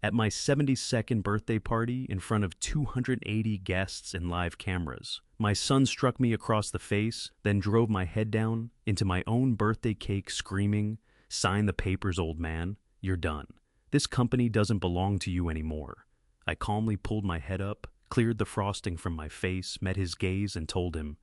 At my 72nd birthday party in front of 280 guests and live cameras, my son struck me across the face, then drove my head down into my own birthday cake screaming, "Sign the papers, old man. You're done. This company doesn't belong to you anymore." I calmly pulled my head up, cleared the frosting from my face, met his gaze, and told him,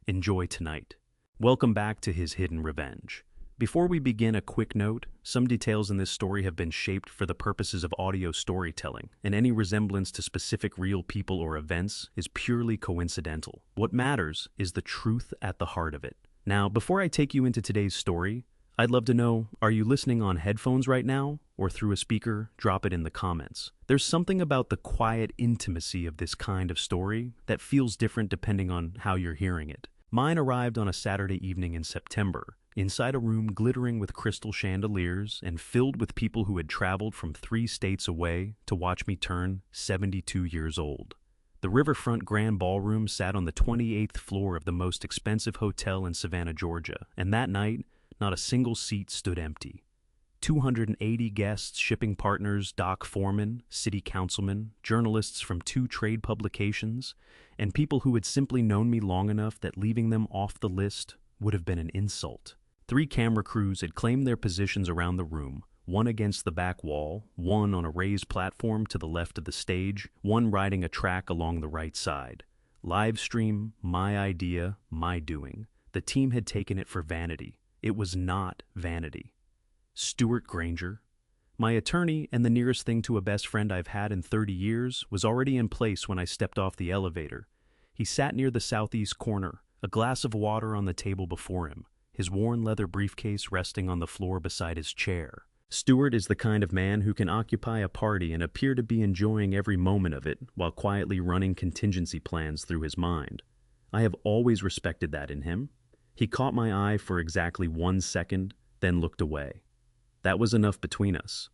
"Enjoy tonight." Welcome back to His Hidden Revenge. Before we begin, a quick note: some details in this story have been shaped for the purposes of audio storytelling, and any resemblance to specific real people or events is purely coincidental. What matters is the truth at the heart of it. Now, before I take you into today's story, I'd love to know, are you listening on headphones right now or through a speaker? Drop it in the comments. There's something about the quiet intimacy of this kind of story that feels different depending on how you're hearing it. Mine arrived on a Saturday evening in September, inside a room glittering with crystal chandeliers and filled with people who had traveled from 3 states away to watch me turn 72 years old. The Riverfront Grand Ballroom sat on the 28th floor of the most expensive hotel in Savannah, Georgia, and that night, not a single seat stood empty. 280 guests, shipping partners, dock foremen, city councilmen, journalists from 2 trade publications, and people who had simply known me long enough that leaving them off the list would have been an insult. 3 camera crews had claimed their positions around the room, one against the back wall, one on a raised platform to the left of the stage, one riding a track along the right side. Live stream, my idea, my doing. The team had taken it for vanity. It was not vanity. Stuart Granger, my attorney and the nearest thing to a best friend I've had in 30 years, was already in place when I stepped off the elevator. He sat near the southeast corner, a glass of water on the table before him, his worn leather briefcase resting on the floor beside his chair. Stuart is the kind of man who can occupy a party and appear to be enjoying every moment of it while quietly running contingency plans through his mind. I have always respected that in him. He caught my eye for exactly 1 second, then looked away. That was enough between us.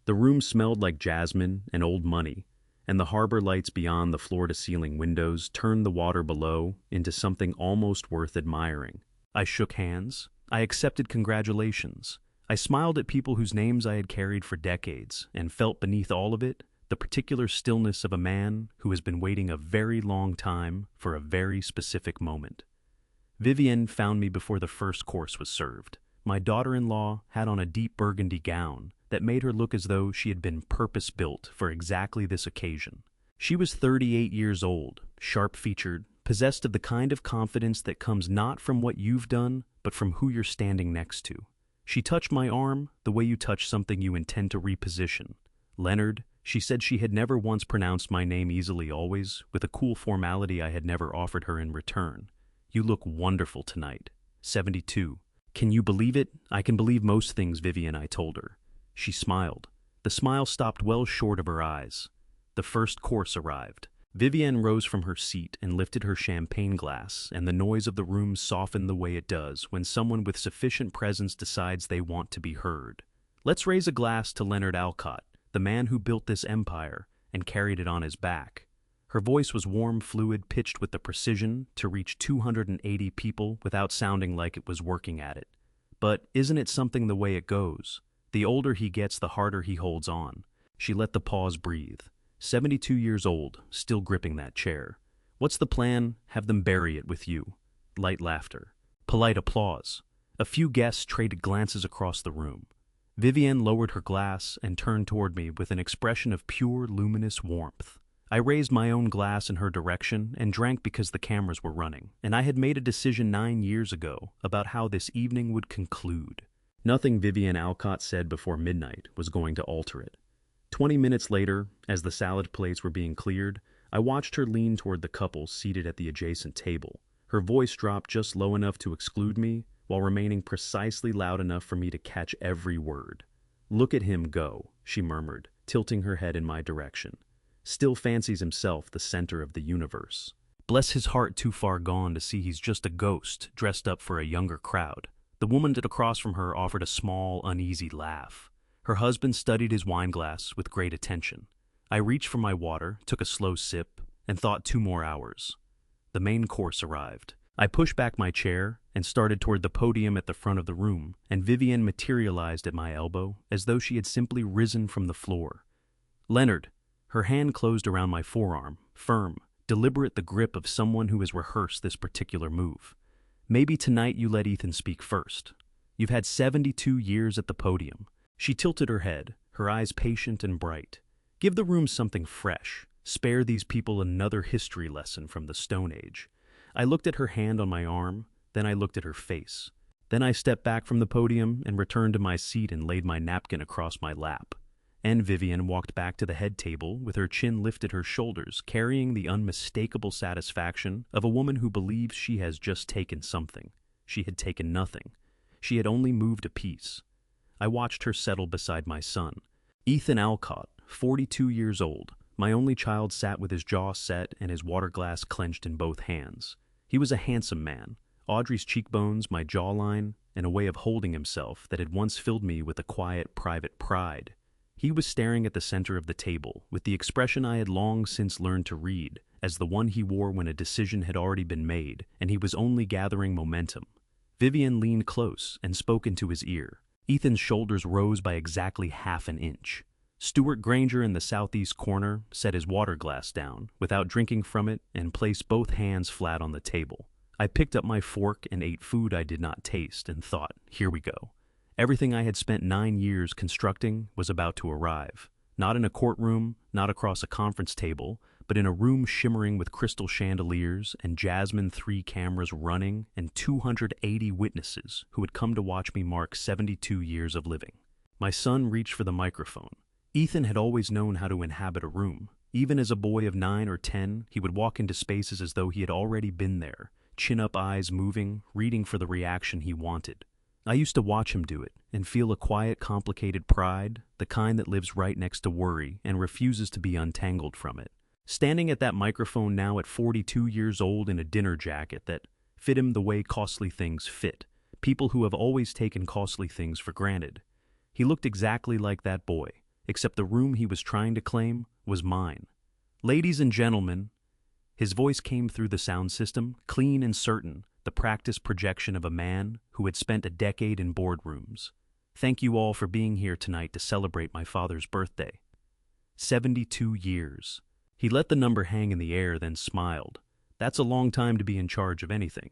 The room smelled like jasmine and old money, and the harbor lights beyond the floor-to-ceiling windows turned the water below into something almost worth admiring. I shook hands. I accepted congratulations. I smiled at people whose names I had carried for decades, and felt beneath all of it the particular stillness of a man who has been waiting a very long time for a very specific moment. Vivienne found me before the first course was served. My daughter-in-law had on a deep burgundy gown that made her look as though she had been purpose-built for exactly this occasion. She was 38 years old, sharp-featured, possessed of the kind of confidence that comes not from what you've done, but from who you're standing next to. She touched my arm the way you touch something you intend to reposition. "Leonard," she said. She had never once pronounced my name easily, always with a cool formality I had never offered her in return. "You look wonderful tonight." 72. "Can you believe it?" "I can believe most things, Vivian," I told her. She smiled. The smile stopped well short of her eyes. The first course arrived. Vivienne rose from her seat and lifted her champagne glass, and the noise of the room softened the way it does when someone with sufficient presence decides they want to be heard. "Let's raise a glass to Leonard Alcott, the man who built this empire and carried it on his back." Her voice was warm, fluid, pitched with the precision to reach 280 people without sounding like it was working at it. "But isn't it something the way it goes? The older he gets, the harder he holds on." She let the pause breathe. 72 years old, still gripping that chair. "What's the plan? Have them bury it with you." Light laughter. Polite applause. A few guests traded glances across the room. Vivienne lowered her glass and turned toward me with an expression of pure, luminous warmth. I raised my own glass in her direction and drank because the cameras were running, and I had made a decision 9 years ago about how this evening would conclude. Nothing Vivienne Alcott said before midnight was going to alter it. 20 minutes later, as the salad plates were being cleared, I watched her lean toward the couple seated at the adjacent table. Her voice dropped just low enough to exclude me, while remaining precisely loud enough for me to catch every word. "Look at him go," she murmured, tilting her head in my direction. "Still fancies himself the center of the universe. Bless his heart, too far gone to see he's just a ghost dressed up for a younger crowd." The woman across from her offered a small, uneasy laugh. Her husband studied his wineglass with great attention. I reached for my water, took a slow sip, and thought 2 more hours. The main course arrived. I pushed back my chair and started toward the podium at the front of the room, and Vivienne materialized at my elbow as though she had simply risen from the floor. Leonard. Her hand closed around my forearm, firm, deliberate, the grip of someone who has rehearsed this particular move. Maybe tonight you let Ethan speak first. You've had 72 years at the podium. She tilted her head, her eyes patient and bright. Give the room something fresh. Spare these people another history lesson from the Stone Age. I looked at her hand on my arm, then I looked at her face. Then I stepped back from the podium and returned to my seat and laid my napkin across my lap. And Vivian walked back to the head table with her chin lifted, her shoulders, carrying the unmistakable satisfaction of a woman who believes she has just taken something. She had taken nothing. She had only moved a piece. I watched her settle beside my son. Ethan Alcott, 42 years old. My only child sat with his jaw set and his water glass clenched in both hands. He was a handsome man. Audrey's cheekbones, my jawline, and a way of holding himself that had once filled me with a quiet, private pride. He was staring at the center of the table, with the expression I had long since learned to read, as the one he wore when a decision had already been made, and he was only gathering momentum. Vivian leaned close and spoke into his ear. Ethan's shoulders rose by exactly half an inch. Stuart Granger in the southeast corner set his water glass down, without drinking from it, and placed both hands flat on the table. I picked up my fork and ate food I did not taste and thought, here we go. Everything I had spent 9 years constructing was about to arrive. Not in a courtroom, not across a conference table, but in a room shimmering with crystal chandeliers and Jasmine 3 cameras running and 280 witnesses who had come to watch me mark 72 years of living. My son reached for the microphone. Ethan had always known how to inhabit a room. Even as a boy of 9 or 10, he would walk into spaces as though he had already been there, chin-up eyes moving, reading for the reaction he wanted. I used to watch him do it and feel a quiet, complicated pride, the kind that lives right next to worry and refuses to be untangled from it. Standing at that microphone now at 42 years old in a dinner jacket that fit him the way costly things fit, people who have always taken costly things for granted. He looked exactly like that boy, except the room he was trying to claim was mine. Ladies and gentlemen, his voice came through the sound system, clean and certain, the practiced projection of a man who had spent a decade in boardrooms. Thank you all for being here tonight to celebrate my father's birthday. 72 years. He let the number hang in the air, then smiled. That's a long time to be in charge of anything.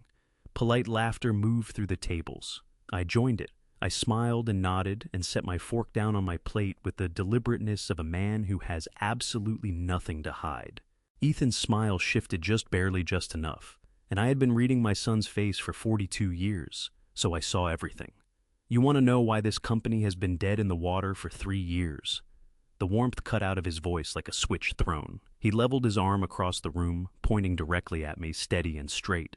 Polite laughter moved through the tables. I joined it. I smiled and nodded and set my fork down on my plate with the deliberateness of a man who has absolutely nothing to hide. Ethan's smile shifted just barely, just enough, and I had been reading my son's face for 42 years, so I saw everything. You want to know why this company has been dead in the water for 3 years? The warmth cut out of his voice like a switch thrown. He leveled his arm across the room, pointing directly at me, steady and straight.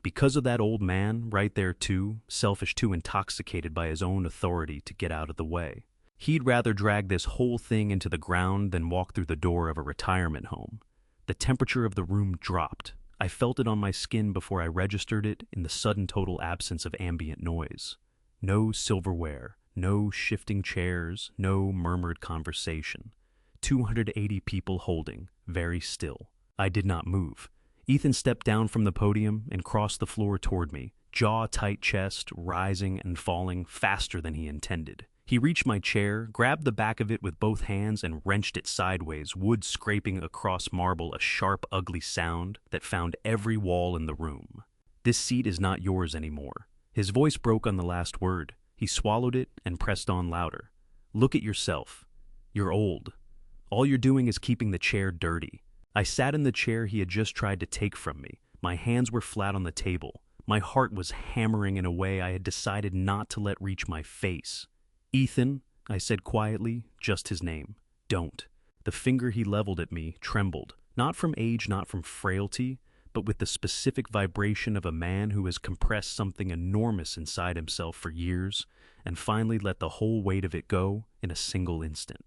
Because of that old man, right there too, selfish, too intoxicated by his own authority to get out of the way. He'd rather drag this whole thing into the ground than walk through the door of a retirement home. The temperature of the room dropped. I felt it on my skin before I registered it in the sudden total absence of ambient noise. No silverware, no shifting chairs, no murmured conversation. 280 people holding, very still. I did not move. Ethan stepped down from the podium and crossed the floor toward me, jaw-tight chest, rising and falling faster than he intended. He reached my chair, grabbed the back of it with both hands and wrenched it sideways, wood scraping across marble, a sharp, ugly sound that found every wall in the room. This seat is not yours anymore. His voice broke on the last word. He swallowed it and pressed on louder. Look at yourself. You're old. All you're doing is keeping the chair dirty. I sat in the chair he had just tried to take from me. My hands were flat on the table. My heart was hammering in a way I had decided not to let reach my face. Ethan, I said quietly, just his name. Don't. The finger he leveled at me trembled, not from age, not from frailty, but with the specific vibration of a man who has compressed something enormous inside himself for years and finally let the whole weight of it go in a single instant.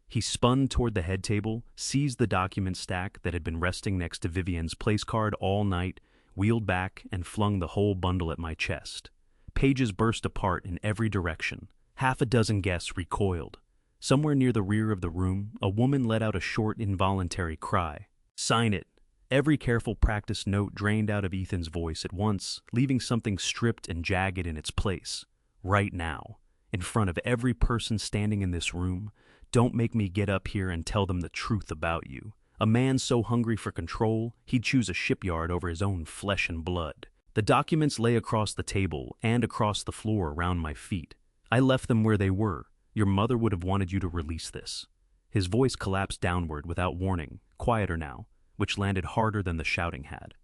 He spun toward the head table, seized the document stack that had been resting next to Vivian's place card all night, wheeled back, and flung the whole bundle at my chest. Pages burst apart in every direction. Half a dozen guests recoiled. Somewhere near the rear of the room, a woman let out a short, involuntary cry. Sign it. Every careful practiced note drained out of Ethan's voice at once, leaving something stripped and jagged in its place. Right now, in front of every person standing in this room, Don't make me get up here and tell them the truth about you. A man so hungry for control, he'd choose a shipyard over his own flesh and blood. The documents lay across the table and across the floor around my feet. I left them where they were. Your mother would have wanted you to release this. His voice collapsed downward without warning, quieter now, which landed harder than the shouting had.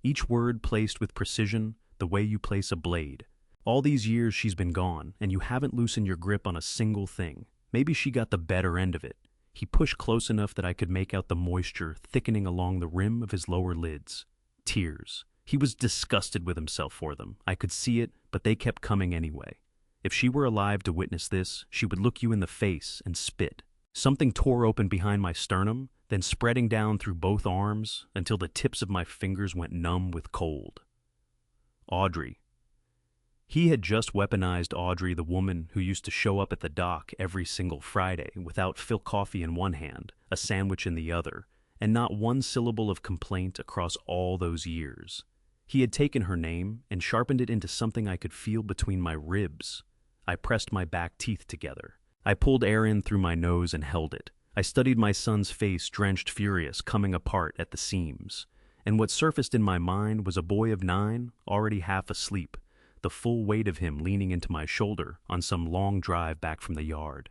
Each word placed with precision, the way you place a blade. All these years she's been gone, and you haven't loosened your grip on a single thing. Maybe she got the better end of it. He pushed close enough that I could make out the moisture thickening along the rim of his lower lids. Tears. He was disgusted with himself for them. I could see it, but they kept coming anyway. If she were alive to witness this, she would look you in the face and spit. Something tore open behind my sternum, then spreading down through both arms until the tips of my fingers went numb with cold. Audrey. He had just weaponized Audrey, the woman who used to show up at the dock every single Friday without Phil coffee in one hand, a sandwich in the other, and not one syllable of complaint across all those years. He had taken her name and sharpened it into something I could feel between my ribs. I pressed my back teeth together. I pulled air in through my nose and held it. I studied my son's face, drenched, furious, coming apart at the seams. And what surfaced in my mind was a boy of 9, already half asleep, the full weight of him leaning into my shoulder on some long drive back from the yard.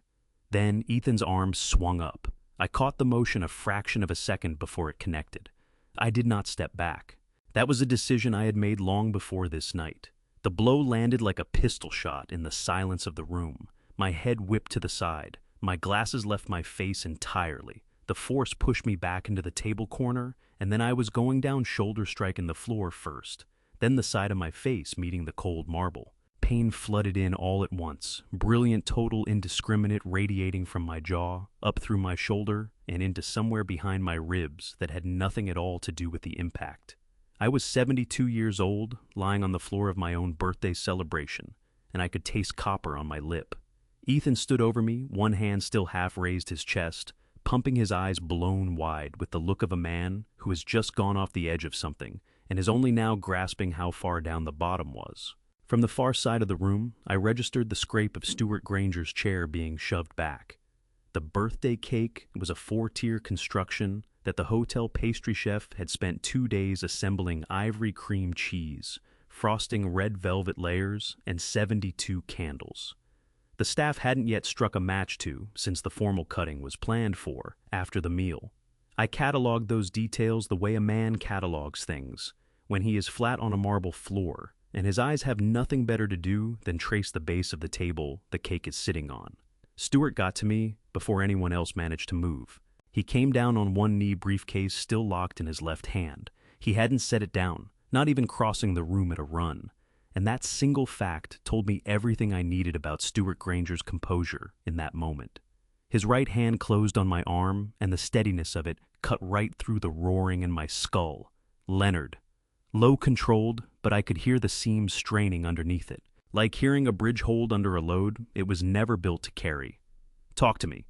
Then Ethan's arms swung up. I caught the motion a fraction of a second before it connected. I did not step back. That was a decision I had made long before this night. The blow landed like a pistol shot in the silence of the room. My head whipped to the side. My glasses left my face entirely. The force pushed me back into the table corner, and then I was going down shoulder striking the floor first, then the side of my face meeting the cold marble. Pain flooded in all at once, brilliant, total, indiscriminate, radiating from my jaw, up through my shoulder, and into somewhere behind my ribs that had nothing at all to do with the impact. I was 72 years old, lying on the floor of my own birthday celebration, and I could taste copper on my lip. Ethan stood over me, one hand still half raised his chest, pumping his eyes blown wide with the look of a man who has just gone off the edge of something and is only now grasping how far down the bottom was. From the far side of the room, I registered the scrape of Stuart Granger's chair being shoved back. The birthday cake was a 4-tier construction that the hotel pastry chef had spent 2 days assembling ivory cream cheese, frosting red velvet layers, and 72 candles. The staff hadn't yet struck a match to, since the formal cutting was planned for, after the meal. I cataloged those details the way a man catalogs things, when he is flat on a marble floor, and his eyes have nothing better to do than trace the base of the table the cake is sitting on. Stuart got to me before anyone else managed to move. He came down on one knee, briefcase still locked in his left hand. He hadn't set it down, not even crossing the room at a run. And that single fact told me everything I needed about Stuart Granger's composure in that moment. His right hand closed on my arm, and the steadiness of it cut right through the roaring in my skull. Leonard. Low controlled, but I could hear the seams straining underneath it. Like hearing a bridge hold under a load, it was never built to carry. Talk to me.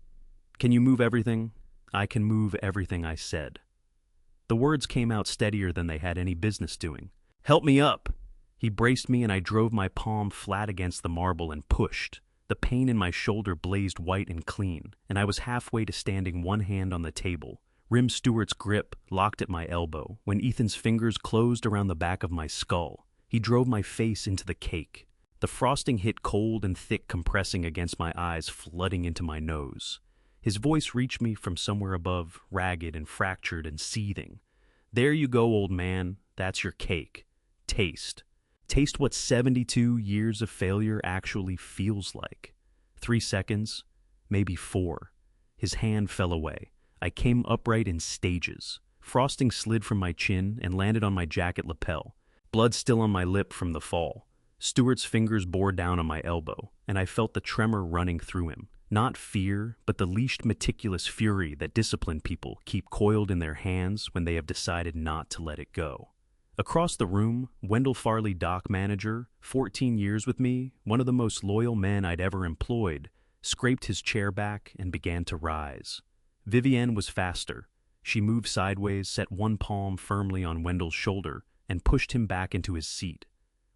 Can you move everything? I can move everything, I said. The words came out steadier than they had any business doing. Help me up! He braced me and I drove my palm flat against the marble and pushed. The pain in my shoulder blazed white and clean, and I was halfway to standing one hand on the table. Rim Stewart's grip locked at my elbow when Ethan's fingers closed around the back of my skull. He drove my face into the cake. The frosting hit cold and thick, compressing against my eyes, flooding into my nose. His voice reached me from somewhere above, ragged and fractured and seething. There you go, old man. That's your cake. Taste. Taste what 72 years of failure actually feels like. 3 seconds, maybe 4. His hand fell away. I came upright in stages. Frosting slid from my chin and landed on my jacket lapel. Blood still on my lip from the fall. Stuart's fingers bore down on my elbow, and I felt the tremor running through him. Not fear, but the leashed meticulous fury that disciplined people keep coiled in their hands when they have decided not to let it go. Across the room, Wendell Farley, dock manager, 14 years with me, one of the most loyal men I'd ever employed, scraped his chair back and began to rise. Vivienne was faster. She moved sideways, set one palm firmly on Wendell's shoulder, and pushed him back into his seat.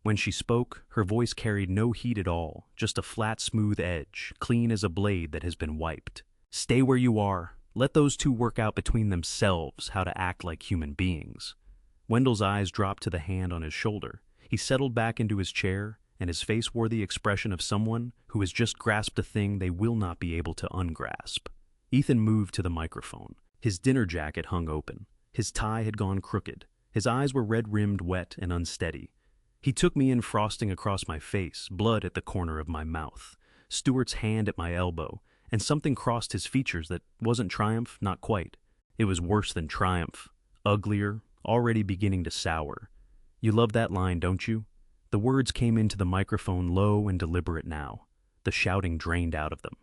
When she spoke, her voice carried no heat at all, just a flat, smooth edge, clean as a blade that has been wiped. Stay where you are. Let those two work out between themselves how to act like human beings. Wendell's eyes dropped to the hand on his shoulder. He settled back into his chair, and his face wore the expression of someone who has just grasped a thing they will not be able to ungrasp. Ethan moved to the microphone. His dinner jacket hung open. His tie had gone crooked. His eyes were red-rimmed, wet, and unsteady. He took me in, frosting across my face, blood at the corner of my mouth, Stuart's hand at my elbow, and something crossed his features that wasn't triumph, not quite. It was worse than triumph. Uglier, already beginning to sour. You love that line, don't you? The words came into the microphone low and deliberate now. The shouting drained out of them.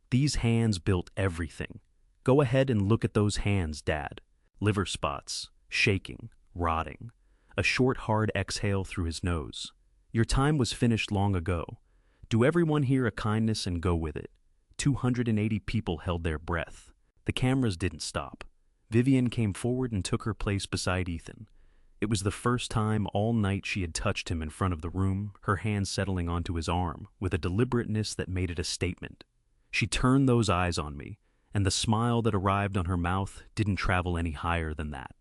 These hands built everything. Go ahead and look at those hands, Dad. Liver spots, shaking, rotting. A short, hard exhale through his nose. Your time was finished long ago. Do everyone here a kindness and go with it. 280 people held their breath. The cameras didn't stop. Vivian came forward and took her place beside Ethan. It was the first time all night she had touched him in front of the room, her hand settling onto his arm, with a deliberateness that made it a statement. She turned those eyes on me, and the smile that arrived on her mouth didn't travel any higher than that.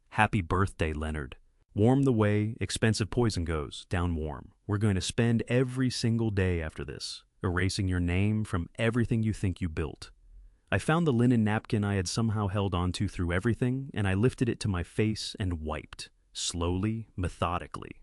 Happy birthday, Leonard. Warm the way expensive poison goes, down warm. We're going to spend every single day after this, erasing your name from everything you think you built. I found the linen napkin I had somehow held onto through everything, and I lifted it to my face and wiped, slowly, methodically.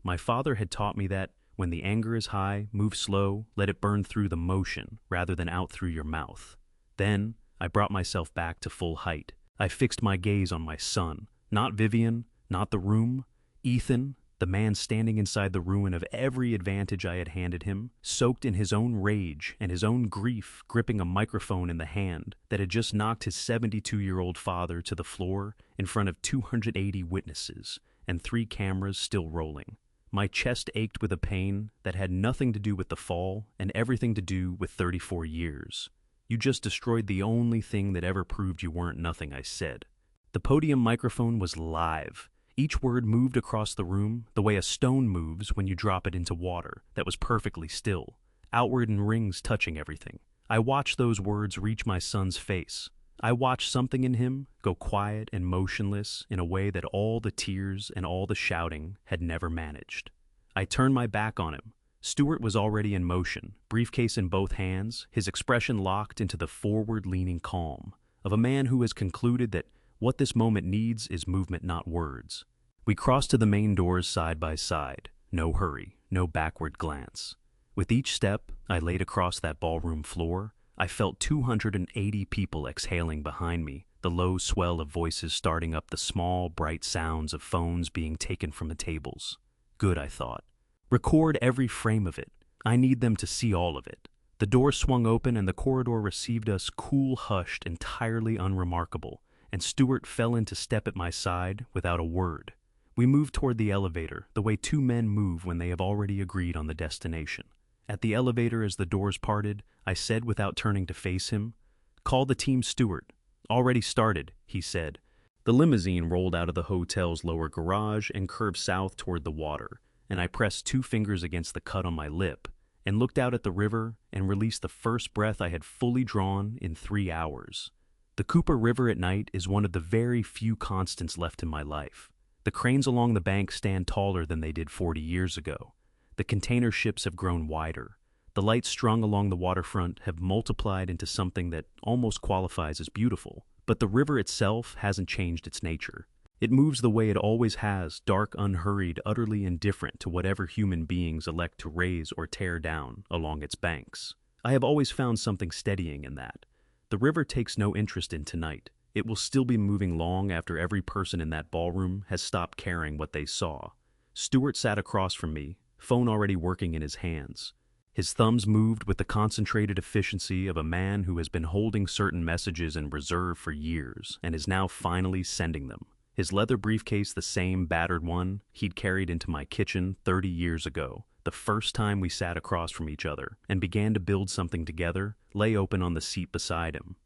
My father had taught me that, when the anger is high, move slow, let it burn through the motion, rather than out through your mouth. Then, I brought myself back to full height. I fixed my gaze on my son, not Vivian, not the room, Ethan, the man standing inside the ruin of every advantage I had handed him, soaked in his own rage and his own grief, gripping a microphone in the hand that had just knocked his 72-year-old father to the floor in front of 280 witnesses and 3 cameras still rolling. My chest ached with a pain that had nothing to do with the fall and everything to do with 34 years. You just destroyed the only thing that ever proved you weren't nothing, I said. The podium microphone was live. Each word moved across the room the way a stone moves when you drop it into water that was perfectly still, outward in rings touching everything. I watched those words reach my son's face. I watched something in him go quiet and motionless in a way that all the tears and all the shouting had never managed. I turned my back on him. Stuart was already in motion, briefcase in both hands, his expression locked into the forward-leaning calm of a man who has concluded that what this moment needs is movement, not words. We crossed to the main doors side by side. No hurry, no backward glance. With each step I laid across that ballroom floor, I felt 280 people exhaling behind me, the low swell of voices starting up the small, bright sounds of phones being taken from the tables. Good, I thought. Record every frame of it. I need them to see all of it. The door swung open and the corridor received us, cool, hushed, entirely unremarkable, and Stuart fell into step at my side without a word. We moved toward the elevator, the way 2 men move when they have already agreed on the destination. At the elevator, as the doors parted, I said without turning to face him, "Call the team, Stuart." "Already started," he said. The limousine rolled out of the hotel's lower garage and curved south toward the water, and I pressed 2 fingers against the cut on my lip and looked out at the river and released the first breath I had fully drawn in 3 hours. The Cooper River at night is one of the very few constants left in my life. The cranes along the bank stand taller than they did 40 years ago. The container ships have grown wider. The lights strung along the waterfront have multiplied into something that almost qualifies as beautiful. But the river itself hasn't changed its nature. It moves the way it always has, dark, unhurried, utterly indifferent to whatever human beings elect to raise or tear down along its banks. I have always found something steadying in that. The river takes no interest in tonight. It will still be moving long after every person in that ballroom has stopped caring what they saw. Stuart sat across from me, phone already working in his hands. His thumbs moved with the concentrated efficiency of a man who has been holding certain messages in reserve for years and is now finally sending them. His leather briefcase, the same battered one he'd carried into my kitchen 30 years ago, the first time we sat across from each other and began to build something together, lay open on the seat beside him.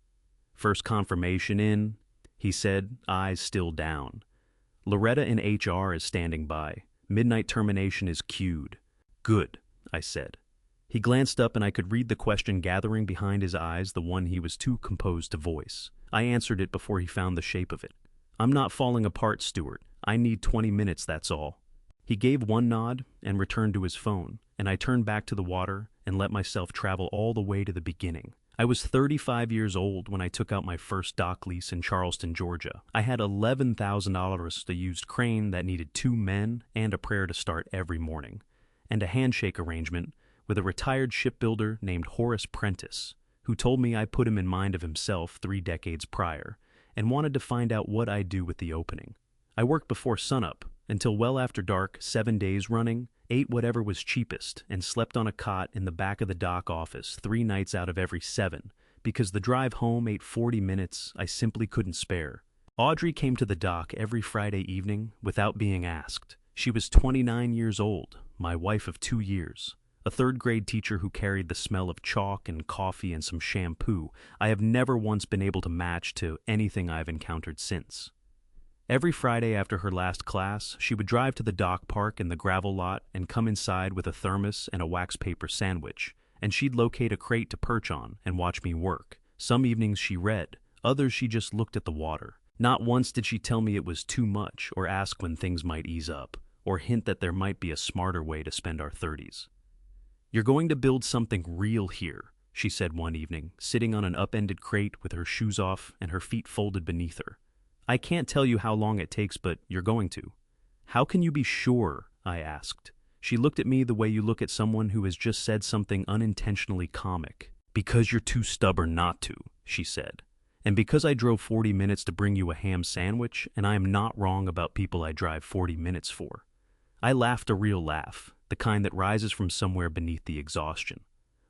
"First confirmation in," he said, eyes still down. "Loretta in HR is standing by. Midnight termination is queued." "Good," I said. He glanced up and I could read the question gathering behind his eyes, the one he was too composed to voice. I answered it before he found the shape of it. "I'm not falling apart, Stuart. I need 20 minutes, that's all." He gave one nod and returned to his phone, and I turned back to the water and let myself travel all the way to the beginning. I was 35 years old when I took out my first dock lease in Charleston, Georgia. I had $11,000 a used crane that needed 2 men and a prayer to start every morning, and a handshake arrangement with a retired shipbuilder named Horace Prentice, who told me I put him in mind of himself 3 decades prior, and wanted to find out what I'd do with the opening. I worked before sunup, until well after dark, 7 days running, ate whatever was cheapest, and slept on a cot in the back of the dock office 3 nights out of every 7, because the drive home ate 40 minutes I simply couldn't spare. Audrey came to the dock every Friday evening without being asked. She was 29 years old, my wife of 2 years. A 3rd-grade teacher who carried the smell of chalk and coffee and some shampoo I have never once been able to match to anything I've encountered since. Every Friday after her last class, she would drive to the dock park in the gravel lot and come inside with a thermos and a wax paper sandwich, and she'd locate a crate to perch on and watch me work. Some evenings she read, others she just looked at the water. Not once did she tell me it was too much or ask when things might ease up, or hint that there might be a smarter way to spend our 30s. "You're going to build something real here," she said one evening, sitting on an upended crate with her shoes off and her feet folded beneath her. "I can't tell you how long it takes, but you're going to." "How can you be sure?" I asked. She looked at me the way you look at someone who has just said something unintentionally comic. "Because you're too stubborn not to," she said. "And because I drove 40 minutes to bring you a ham sandwich, and I am not wrong about people I drive 40 minutes for." I laughed a real laugh, the kind that rises from somewhere beneath the exhaustion.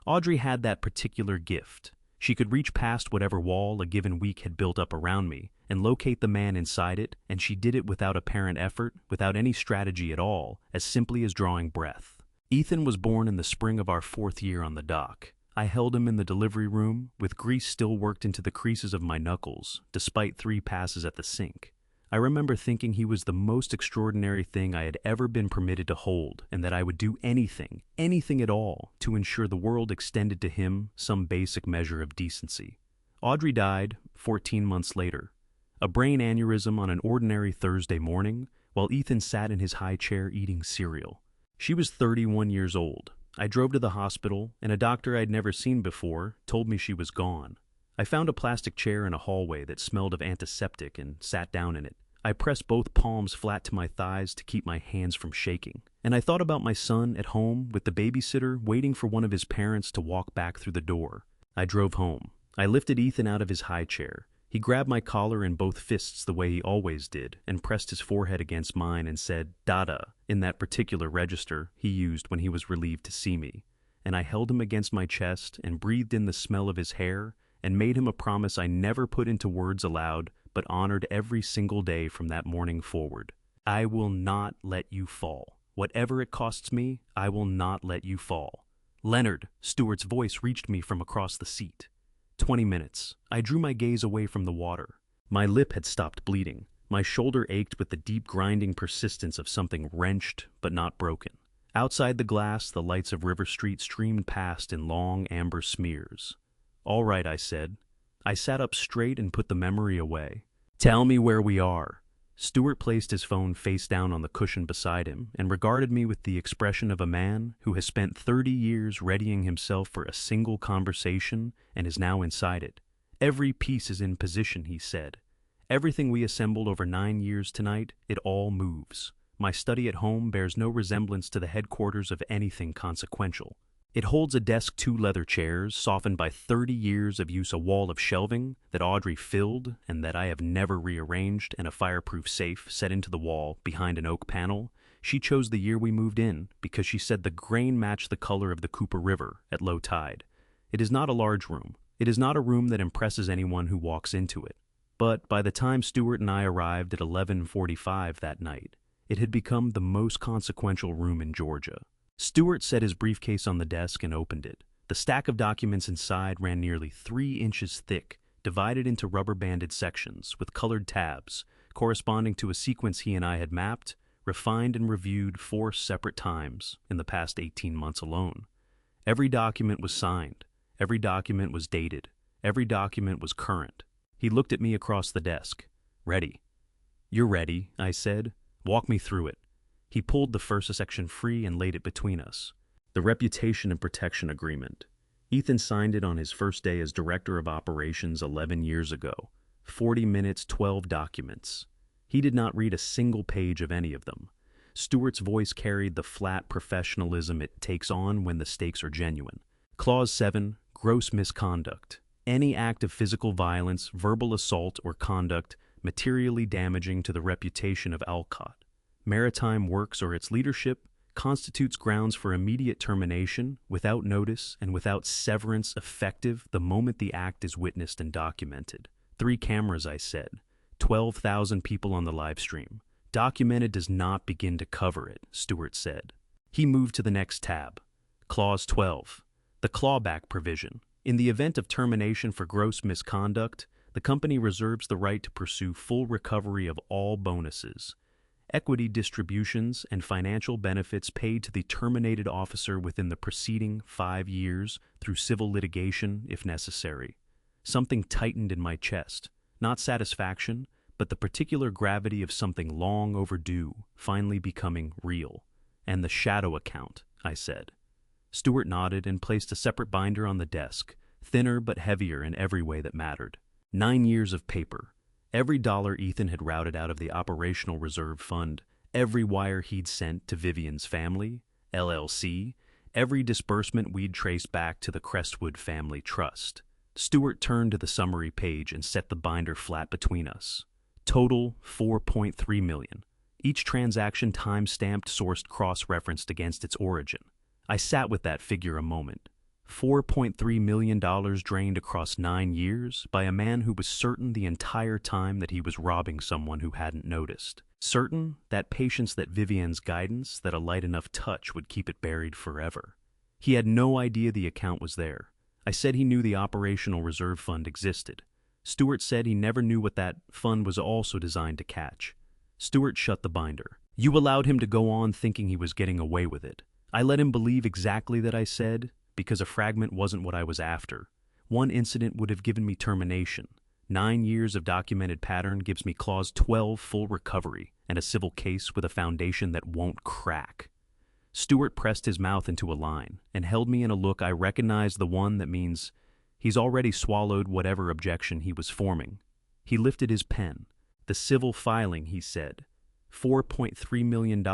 Audrey had that particular gift. She could reach past whatever wall a given week had built up around me and locate the man inside it, and she did it without apparent effort, without any strategy at all, as simply as drawing breath. Ethan was born in the spring of our 4th year on the dock. I held him in the delivery room, with grease still worked into the creases of my knuckles, despite 3 passes at the sink. I remember thinking he was the most extraordinary thing I had ever been permitted to hold, and that I would do anything at all, to ensure the world extended to him some basic measure of decency. Audrey died 14 months later. A brain aneurysm on an ordinary Thursday morning, while Ethan sat in his high chair eating cereal. She was 31 years old. I drove to the hospital, and a doctor I'd never seen before told me she was gone. I found a plastic chair in a hallway that smelled of antiseptic and sat down in it. I pressed both palms flat to my thighs to keep my hands from shaking. And I thought about my son at home with the babysitter waiting for one of his parents to walk back through the door. I drove home. I lifted Ethan out of his high chair. He grabbed my collar in both fists the way he always did and pressed his forehead against mine and said "Dada" in that particular register he used when he was relieved to see me. And I held him against my chest and breathed in the smell of his hair and made him a promise I never put into words aloud, but honored every single day from that morning forward. I will not let you fall. Whatever it costs me, I will not let you fall. "Leonard," Stuart's voice reached me from across the seat. 20 minutes. I drew my gaze away from the water. My lip had stopped bleeding. My shoulder ached with the deep grinding persistence of something wrenched but not broken. Outside the glass, the lights of River Street streamed past in long amber smears. "All right," I said. I sat up straight and put the memory away. "Tell me where we are." Stuart placed his phone face down on the cushion beside him and regarded me with the expression of a man who has spent 30 years readying himself for a single conversation and is now inside it. "Every piece is in position," he said. "Everything we assembled over 9 years tonight, it all moves. My study at home bears no resemblance to the headquarters of anything consequential. It holds a desk, 2 leather chairs, softened by 30 years of use, a wall of shelving that Audrey filled and that I have never rearranged, and a fireproof safe set into the wall behind an oak panel. She chose the year we moved in because she said the grain matched the color of the Cooper River at low tide. It is not a large room. It is not a room that impresses anyone who walks into it. But by the time Stuart and I arrived at 11:45 that night, it had become the most consequential room in Georgia. Stuart set his briefcase on the desk and opened it. The stack of documents inside ran nearly 3 inches thick, divided into rubber-banded sections with colored tabs, corresponding to a sequence he and I had mapped, refined and reviewed 4 separate times in the past 18 months alone. Every document was signed. Every document was dated. Every document was current. He looked at me across the desk. Ready. You're ready, I said. Walk me through it. He pulled the first section free and laid it between us. The Reputation and Protection Agreement. Ethan signed it on his first day as Director of Operations 11 years ago. 40 minutes, 12 documents. He did not read a single page of any of them. Stewart's voice carried the flat professionalism it takes on when the stakes are genuine. Clause 7, gross misconduct. Any act of physical violence, verbal assault, or conduct materially damaging to the reputation of Alcott, Maritime Works, or its leadership constitutes grounds for immediate termination, without notice and without severance, effective the moment the act is witnessed and documented. 3 cameras, I said. 12,000 people on the live stream. Documented does not begin to cover it, Stewart said. He moved to the next tab. Clause 12. The clawback provision. In the event of termination for gross misconduct, the company reserves the right to pursue full recovery of all bonuses, equity distributions, and financial benefits paid to the terminated officer within the preceding 5 years through civil litigation if necessary. Something tightened in my chest. Not satisfaction, but the particular gravity of something long overdue finally becoming real. And the shadow account, I said. Stewart nodded and placed a separate binder on the desk, thinner but heavier in every way that mattered. 9 years of paper. Every dollar Ethan had routed out of the Operational Reserve Fund, every wire he'd sent to Vivian's family, LLC, every disbursement we'd traced back to the Crestwood Family Trust. Stewart turned to the summary page and set the binder flat between us. Total $4.3 million. Each transaction time-stamped, sourced, cross-referenced against its origin. I sat with that figure a moment. $4.3 million drained across 9 years by a man who was certain the entire time that he was robbing someone who hadn't noticed. Certain that patience, that Vivian's guidance, that a light enough touch would keep it buried forever. He had no idea the account was there. I said he knew the Operational Reserve Fund existed. Stewart said he never knew what that fund was also designed to catch. Stewart shut the binder. You allowed him to go on thinking he was getting away with it. I let him believe exactly that I said, because a fragment wasn't what I was after. One incident would have given me termination. 9 years of documented pattern gives me Clause 12 full recovery and a civil case with a foundation that won't crack. Stewart pressed his mouth into a line and held me in a look I recognized, the one that means he's already swallowed whatever objection he was forming. He lifted his pen. The civil filing, he said. $4.3 million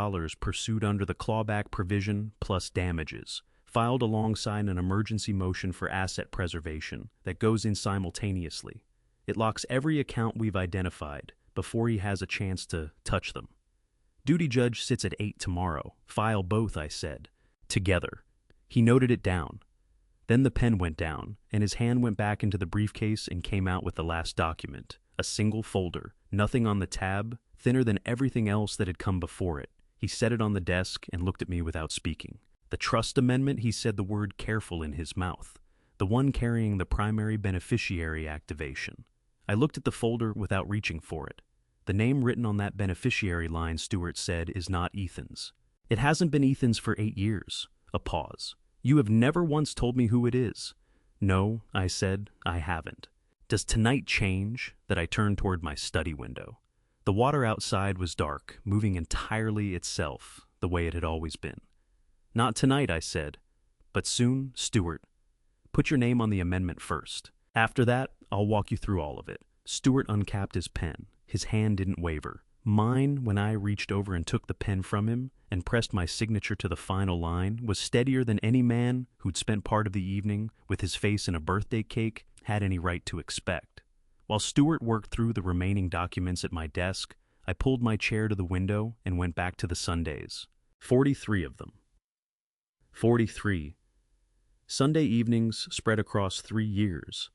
pursued under the clawback provision plus damages, filed alongside an emergency motion for asset preservation that goes in simultaneously. It locks every account we've identified before he has a chance to touch them. Duty judge sits at 8 tomorrow. File both, I said. Together. He noted it down. Then the pen went down, and his hand went back into the briefcase and came out with the last document. A single folder, nothing on the tab, thinner than everything else that had come before it. He set it on the desk and looked at me without speaking. The trust amendment, he said, the word careful in his mouth. The one carrying the primary beneficiary activation. I looked at the folder without reaching for it. The name written on that beneficiary line, Stewart said, is not Ethan's. It hasn't been Ethan's for 8 years. A pause. You have never once told me who it is. No, I said, I haven't. Does tonight change that I turned toward my study window? The water outside was dark, moving entirely itself, the way it had always been. Not tonight, I said. But soon, Stewart. Put your name on the amendment first. After that, I'll walk you through all of it. Stewart uncapped his pen. His hand didn't waver. Mine, when I reached over and took the pen from him and pressed my signature to the final line, was steadier than any man who'd spent part of the evening with his face in a birthday cake had any right to expect. While Stewart worked through the remaining documents at my desk, I pulled my chair to the window and went back to the Sundays. 43 of them. 43. Sunday evenings spread across 3 years.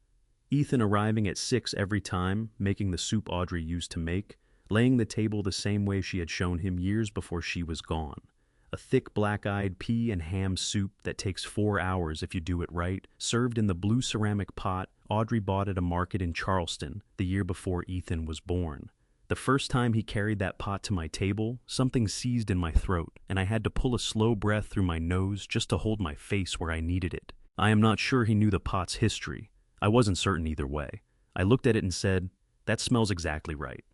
Ethan arriving at 6 every time, making the soup Audrey used to make, laying the table the same way she had shown him years before she was gone. A thick black-eyed pea and ham soup that takes 4 hours if you do it right, served in the blue ceramic pot Audrey bought at a market in Charleston the year before Ethan was born. The first time he carried that pot to my table, something seized in my throat, and I had to pull a slow breath through my nose just to hold my face where I needed it. I am not sure he knew the pot's history. I wasn't certain either way. I looked at it and said, "That smells exactly right."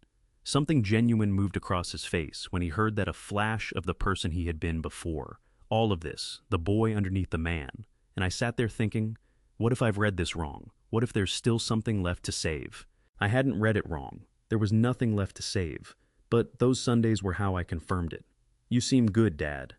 Something genuine moved across his face when he heard that a flash of the person he had been before. All of this, the boy underneath the man. And I sat there thinking, what if I've read this wrong? What if there's still something left to save? I hadn't read it wrong. There was nothing left to save. But those Sundays were how I confirmed it. "You seem good, Dad."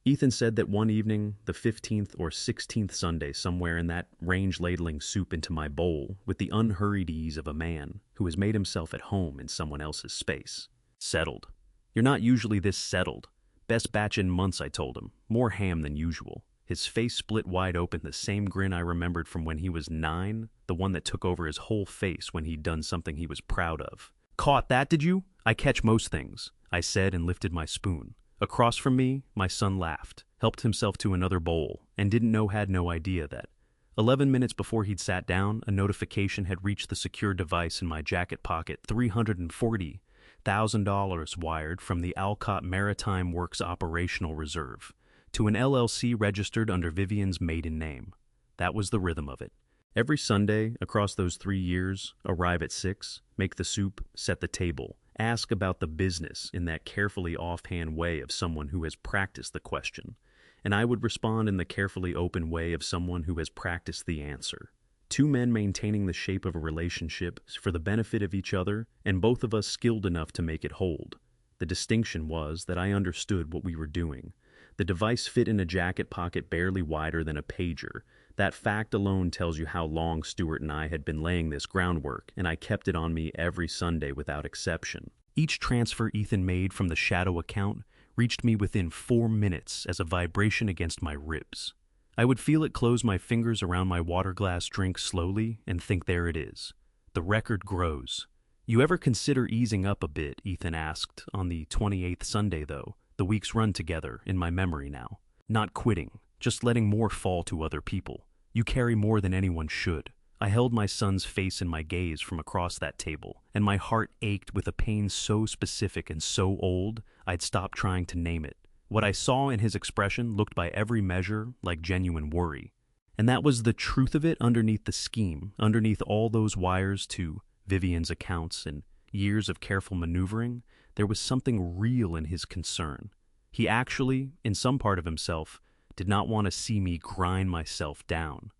Ethan said that one evening, the 15th or 16th Sunday somewhere in that range, ladling soup into my bowl with the unhurried ease of a man who has made himself at home in someone else's space. "Settled. You're not usually this settled. Best batch in months," I told him. More ham than usual. His face split wide open, the same grin I remembered from when he was 9, the one that took over his whole face when he'd done something he was proud of. "Caught that, did you?" "I catch most things," I said and lifted my spoon. Across from me, my son laughed, helped himself to another bowl, and had no idea that 11 minutes before he'd sat down, a notification had reached the secure device in my jacket pocket. $340,000 wired from the Alcott Maritime Works Operational Reserve to an LLC registered under Vivian's maiden name. That was the rhythm of it. Every Sunday, across those 3 years, arrive at 6, make the soup, set the table, ask about the business in that carefully offhand way of someone who has practiced the question, and I would respond in the carefully open way of someone who has practiced the answer. 2 men maintaining the shape of a relationship for the benefit of each other, and both of us skilled enough to make it hold. The distinction was that I understood what we were doing. The device fit in a jacket pocket barely wider than a pager. That fact alone tells you how long Stuart and I had been laying this groundwork, and I kept it on me every Sunday without exception. Each transfer Ethan made from the shadow account reached me within 4 minutes as a vibration against my ribs. I would feel it close my fingers around my water glass drink slowly and think, there it is. The record grows. "You ever consider easing up a bit?" Ethan asked on the 28th Sunday, though. The weeks run together in my memory now. "Not quitting, just letting more fall to other people. You carry more than anyone should." I held my son's face in my gaze from across that table, and my heart ached with a pain so specific and so old, I'd stopped trying to name it. What I saw in his expression looked by every measure like genuine worry. And that was the truth of it underneath the scheme, underneath all those wires to Vivian's accounts and years of careful maneuvering. There was something real in his concern. He actually, in some part of himself, did not want to see me grind myself down.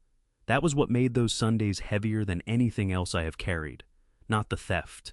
That was what made those Sundays heavier than anything else I have carried. Not the theft.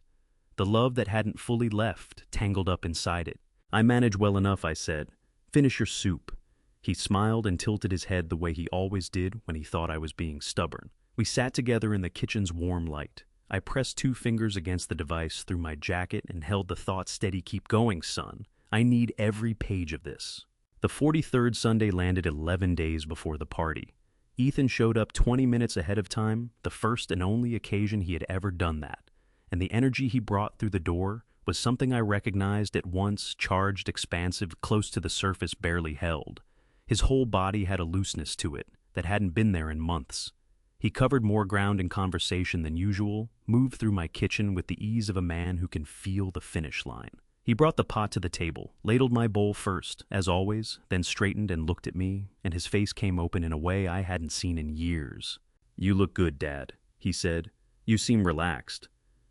The love that hadn't fully left, tangled up inside it. "I manage well enough," I said. "Finish your soup." He smiled and tilted his head the way he always did when he thought I was being stubborn. We sat together in the kitchen's warm light. I pressed 2 fingers against the device through my jacket and held the thought steady. "Keep going, son. I need every page of this." The 43rd Sunday landed 11 days before the party. Ethan showed up 20 minutes ahead of time, the first and only occasion he had ever done that. And the energy he brought through the door was something I recognized at once, charged, expansive, close to the surface barely held. His whole body had a looseness to it that hadn't been there in months. He covered more ground in conversation than usual, moved through my kitchen with the ease of a man who can feel the finish line. He brought the pot to the table, ladled my bowl first, as always, then straightened and looked at me, and his face came open in a way I hadn't seen in years. "You look good, Dad," he said. "You seem relaxed."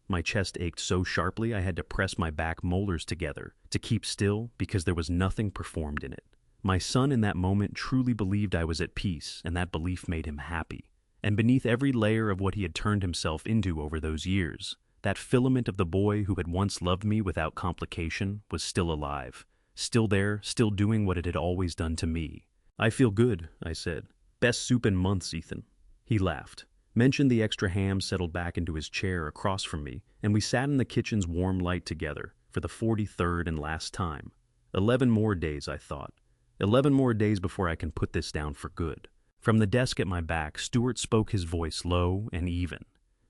My chest ached so sharply I had to press my back molars together to keep still because there was nothing performed in it. My son in that moment truly believed I was at peace, and that belief made him happy. And beneath every layer of what he had turned himself into over those years, that filament of the boy who had once loved me without complication was still alive, still there, still doing what it had always done to me. "I feel good," I said. "Best soup in months, Ethan." He laughed, mentioned the extra ham, settled back into his chair across from me, and we sat in the kitchen's warm light together for the 43rd and last time. 11 more days, I thought. 11 more days before I can put this down for good. From the desk at my back, Stuart spoke, his voice low and even.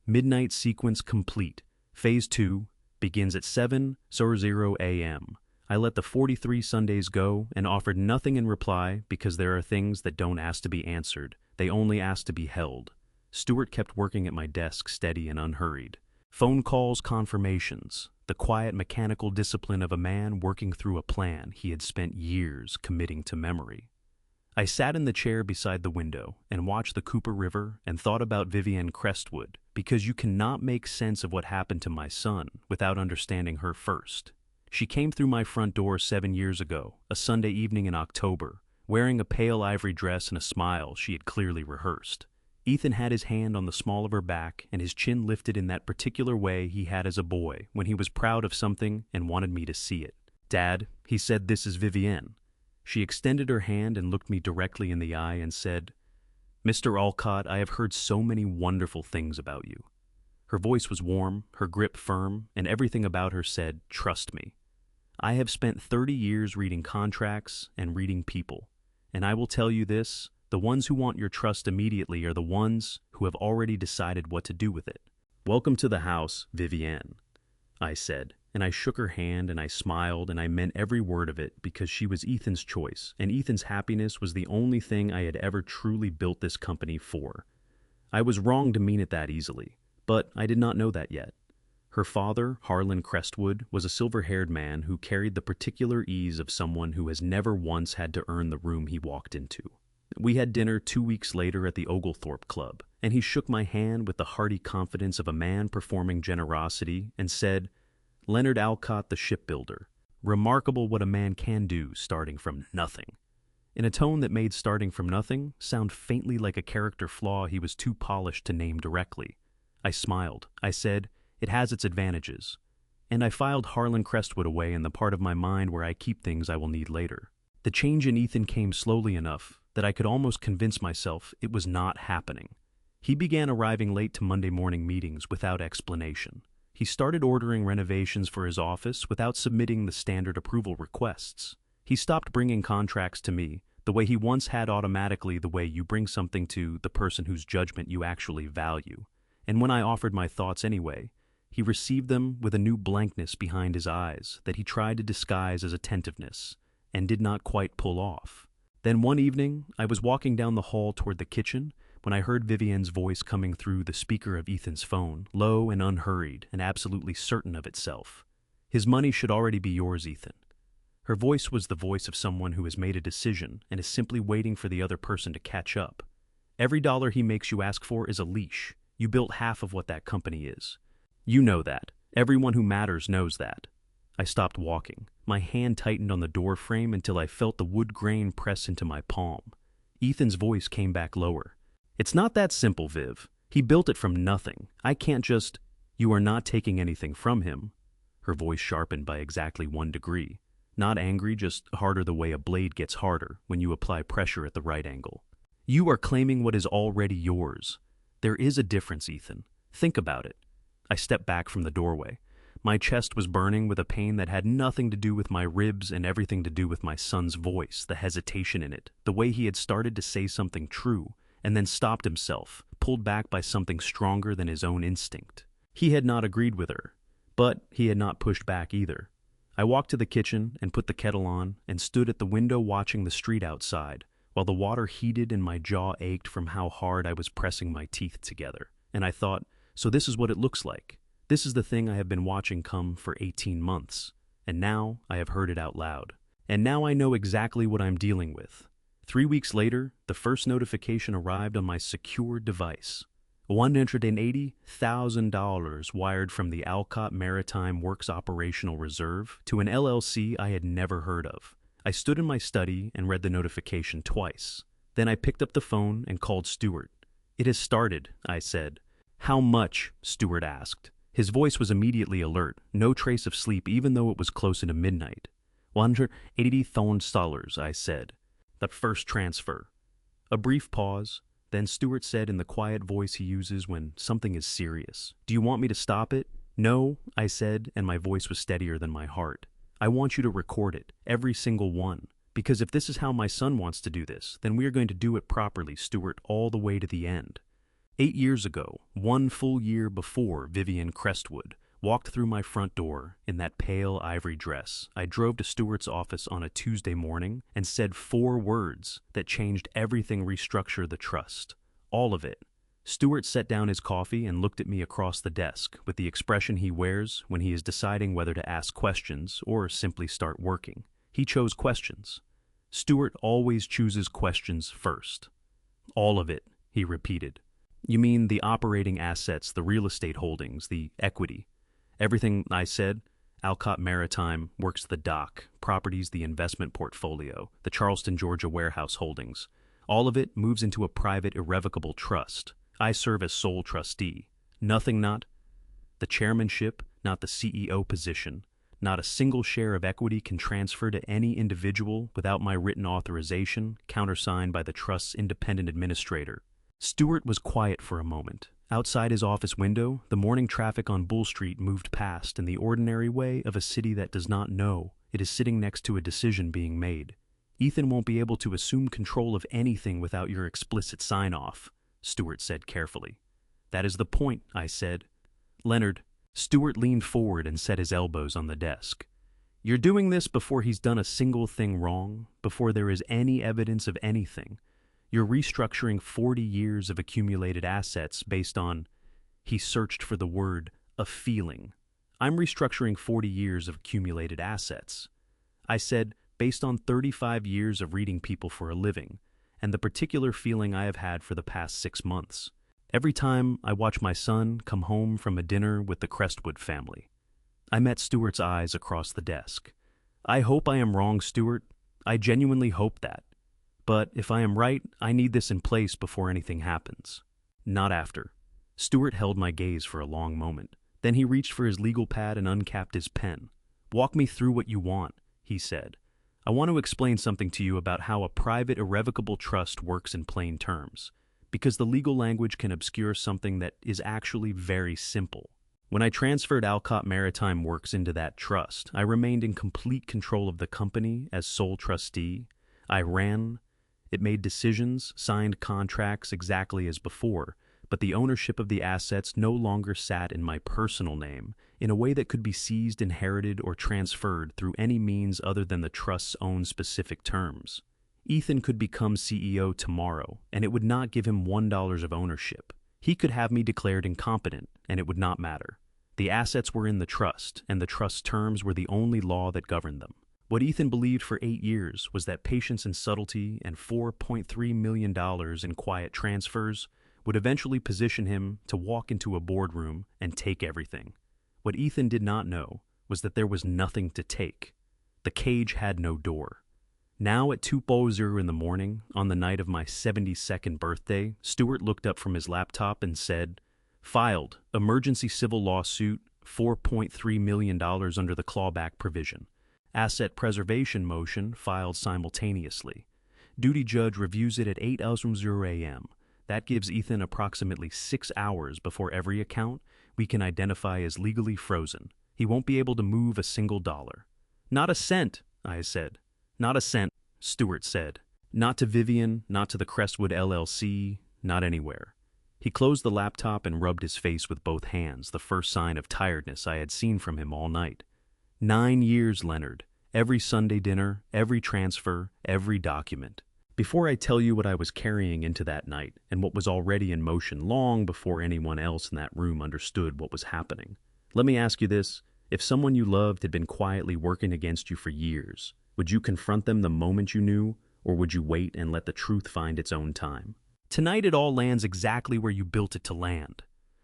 "Midnight sequence complete. Phase 2 begins at 7:00 a.m. I let the 43 Sundays go and offered nothing in reply because there are things that don't ask to be answered. They only ask to be held. Stuart kept working at my desk, steady and unhurried. Phone calls, confirmations, the quiet mechanical discipline of a man working through a plan he had spent years committing to memory. I sat in the chair beside the window and watched the Cooper River and thought about Vivienne Crestwood, because you cannot make sense of what happened to my son without understanding her first. She came through my front door 7 years ago, a Sunday evening in October, wearing a pale ivory dress and a smile she had clearly rehearsed. Ethan had his hand on the small of her back and his chin lifted in that particular way he had as a boy when he was proud of something and wanted me to see it. "Dad," he said, "this is Vivienne." She extended her hand and looked me directly in the eye and said, "Mr. Alcott, I have heard so many wonderful things about you." Her voice was warm, her grip firm, and everything about her said, "Trust me." I have spent 30 years reading contracts and reading people, and I will tell you this: the ones who want your trust immediately are the ones who have already decided what to do with it. "Welcome to the house, Vivienne," I said, and I shook her hand and I smiled, and I meant every word of it, because she was Ethan's choice, and Ethan's happiness was the only thing I had ever truly built this company for. I was wrong to mean it that easily, but I did not know that yet. Her father, Harlan Crestwood, was a silver-haired man who carried the particular ease of someone who has never once had to earn the room he walked into. We had dinner 2 weeks later at the Oglethorpe Club, and he shook my hand with the hearty confidence of a man performing generosity and said, "Leonard Alcott, the shipbuilder. Remarkable what a man can do starting from nothing," in a tone that made starting from nothing sound faintly like a character flaw he was too polished to name directly. I smiled. I said, "It has its advantages," and I filed Harlan Crestwood away in the part of my mind where I keep things I will need later. The change in Ethan came slowly enough that I could almost convince myself it was not happening. He began arriving late to Monday morning meetings without explanation. He started ordering renovations for his office without submitting the standard approval requests. He stopped bringing contracts to me the way he once had, automatically, the way you bring something to the person whose judgment you actually value. And when I offered my thoughts anyway, he received them with a new blankness behind his eyes that he tried to disguise as attentiveness and did not quite pull off. Then one evening, I was walking down the hall toward the kitchen when I heard Vivienne's voice coming through the speaker of Ethan's phone, low and unhurried and absolutely certain of itself. "His money should already be yours, Ethan." Her voice was the voice of someone who has made a decision and is simply waiting for the other person to catch up. "Every dollar he makes you ask for is a leash. You built half of what that company is. You know that. Everyone who matters knows that." I stopped walking. My hand tightened on the door frame until I felt the wood grain press into my palm. Ethan's voice came back lower. "It's not that simple, Viv. He built it from nothing. I can't just—" "You are not taking anything from him." Her voice sharpened by exactly 1 degree. Not angry, just harder, the way a blade gets harder when you apply pressure at the right angle. "You are claiming what is already yours. There is a difference, Ethan. Think about it." I stepped back from the doorway. My chest was burning with a pain that had nothing to do with my ribs and everything to do with my son's voice, the hesitation in it, the way he had started to say something true, and then stopped himself, pulled back by something stronger than his own instinct. He had not agreed with her, but he had not pushed back either. I walked to the kitchen and put the kettle on and stood at the window watching the street outside, while the water heated and my jaw ached from how hard I was pressing my teeth together. And I thought, so this is what it looks like. This is the thing I have been watching come for 18 months, and now I have heard it out loud. And now I know exactly what I'm dealing with. 3 weeks later, the first notification arrived on my secured device. $180,000 wired from the Alcott Maritime Works Operational Reserve to an LLC I had never heard of. I stood in my study and read the notification twice. Then I picked up the phone and called Stuart. "It has started," I said. "How much?" Stuart asked. His voice was immediately alert, no trace of sleep even though it was close into midnight. $180,000, I said. "That first transfer." A brief pause. Then Stuart said in the quiet voice he uses when something is serious, "Do you want me to stop it?" "No," I said, and my voice was steadier than my heart. "I want you to record it, every single one. Because if this is how my son wants to do this, then we are going to do it properly, Stuart, all the way to the end." 8 years ago, 1 full year before Vivienne Crestwood walked through my front door in that pale ivory dress, I drove to Stuart's office on a Tuesday morning and said 4 words that changed everything. Restructure the trust. All of it. Stewart set down his coffee and looked at me across the desk with the expression he wears when he is deciding whether to ask questions or simply start working. He chose questions. Stewart always chooses questions first. All of it, he repeated. You mean the operating assets, the real estate holdings, the equity? Everything, I said. Alcott Maritime, works the dock, properties, the investment portfolio, the Charleston, Georgia warehouse holdings. All of it moves into a private irrevocable trust. I serve as sole trustee. Nothing, not the chairmanship, not the CEO position. Not a single share of equity can transfer to any individual without my written authorization, countersigned by the trust's independent administrator. Stewart was quiet for a moment. Outside his office window, the morning traffic on Bull Street moved past in the ordinary way of a city that does not know it is sitting next to a decision being made. Ethan won't be able to assume control of anything without your explicit sign-off, Stewart said carefully. That is the point, I said. Leonard. Stewart leaned forward and set his elbows on the desk. You're doing this before he's done a single thing wrong, before there is any evidence of anything. You're restructuring 40 years of accumulated assets based on, he searched for the word, a feeling. I'm restructuring 40 years of accumulated assets. I said, based on 35 years of reading people for a living, and the particular feeling I have had for the past 6 months. Every time I watch my son come home from a dinner with the Crestwood family. I met Stewart's eyes across the desk. I hope I am wrong, Stewart. I genuinely hope that. But if I am right, I need this in place before anything happens. Not after. Stewart held my gaze for a long moment. Then he reached for his legal pad and uncapped his pen. Walk me through what you want, he said. I want to explain something to you about how a private irrevocable trust works in plain terms, because the legal language can obscure something that is actually very simple. When I transferred Alcott Maritime Works into that trust, I remained in complete control of the company as sole trustee. I ran. It made decisions, signed contracts exactly as before, but the ownership of the assets no longer sat in my personal name in a way that could be seized, inherited, or transferred through any means other than the trust's own specific terms. Ethan could become CEO tomorrow, and it would not give him $1 of ownership. He could have me declared incompetent, and it would not matter. The assets were in the trust, and the trust's terms were the only law that governed them. What Ethan believed for 8 years was that patience and subtlety and $4.3 million in quiet transfers would eventually position him to walk into a boardroom and take everything. What Ethan did not know was that there was nothing to take. The cage had no door. Now at 2:00 in the morning, on the night of my 72nd birthday, Stewart looked up from his laptop and said, filed, emergency civil lawsuit, $4.3 million under the clawback provision. Asset preservation motion filed simultaneously. Duty judge reviews it at 8:00 a.m. That gives Ethan approximately 6 hours before every account we can identify as legally frozen. He won't be able to move a single dollar. Not a cent, I said. Not a cent, Stewart said. Not to Vivian, not to the Crestwood LLC, not anywhere. He closed the laptop and rubbed his face with both hands, the first sign of tiredness I had seen from him all night. 9 years, Leonard. Every Sunday dinner, every transfer, every document. Before I tell you what I was carrying into that night and what was already in motion long before anyone else in that room understood what was happening, let me ask you this. If someone you loved had been quietly working against you for years, would you confront them the moment you knew, or would you wait and let the truth find its own time? Tonight it all lands exactly where you built it to land.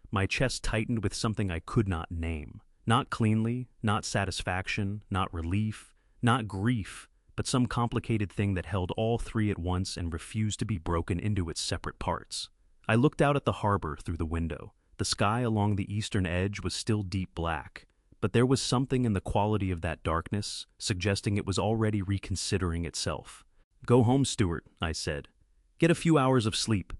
My chest tightened with something I could not name. Not cleanly, not satisfaction, not relief, not grief, but some complicated thing that held all three at once and refused to be broken into its separate parts. I looked out at the harbor through the window. The sky along the eastern edge was still deep black, but there was something in the quality of that darkness, suggesting it was already reconsidering itself. Go home, Stewart, I said. Get a few hours of sleep.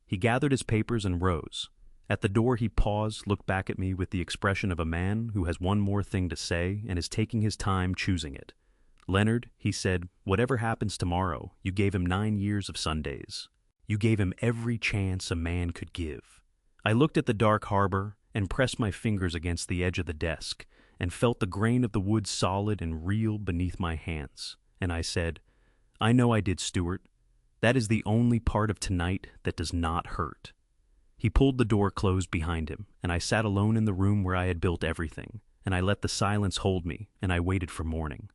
He gathered his papers and rose. At the door he paused, looked back at me with the expression of a man who has one more thing to say and is taking his time choosing it. Leonard, he said, whatever happens tomorrow, you gave him 9 years of Sundays. You gave him every chance a man could give. I looked at the dark harbor and pressed my fingers against the edge of the desk and felt the grain of the wood solid and real beneath my hands. And I said, I know I did, Stewart. That is the only part of tonight that does not hurt. He pulled the door closed behind him, and I sat alone in the room where I had built everything, and I let the silence hold me, and I waited for morning.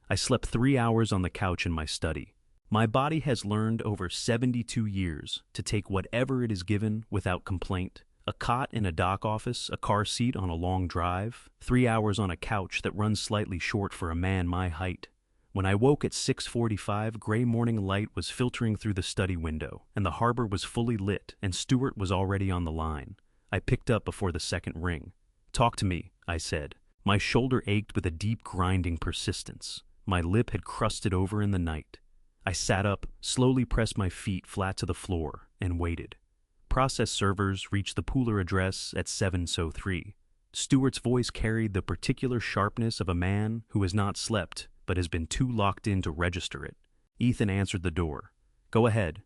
I slept 3 hours on the couch in my study. My body has learned over 72 years to take whatever it is given without complaint. A cot in a dock office, a car seat on a long drive, 3 hours on a couch that runs slightly short for a man my height. When I woke at 6:45, gray morning light was filtering through the study window, and the harbor was fully lit, and Stuart was already on the line. I picked up before the second ring. "Talk to me," I said. My shoulder ached with a deep grinding persistence. My lip had crusted over in the night. I sat up, slowly pressed my feet flat to the floor, and waited. Process servers reached the Pooler address at 7:03. Stuart's voice carried the particular sharpness of a man who has not slept but has been too locked in to register it. Ethan answered the door. "Go ahead."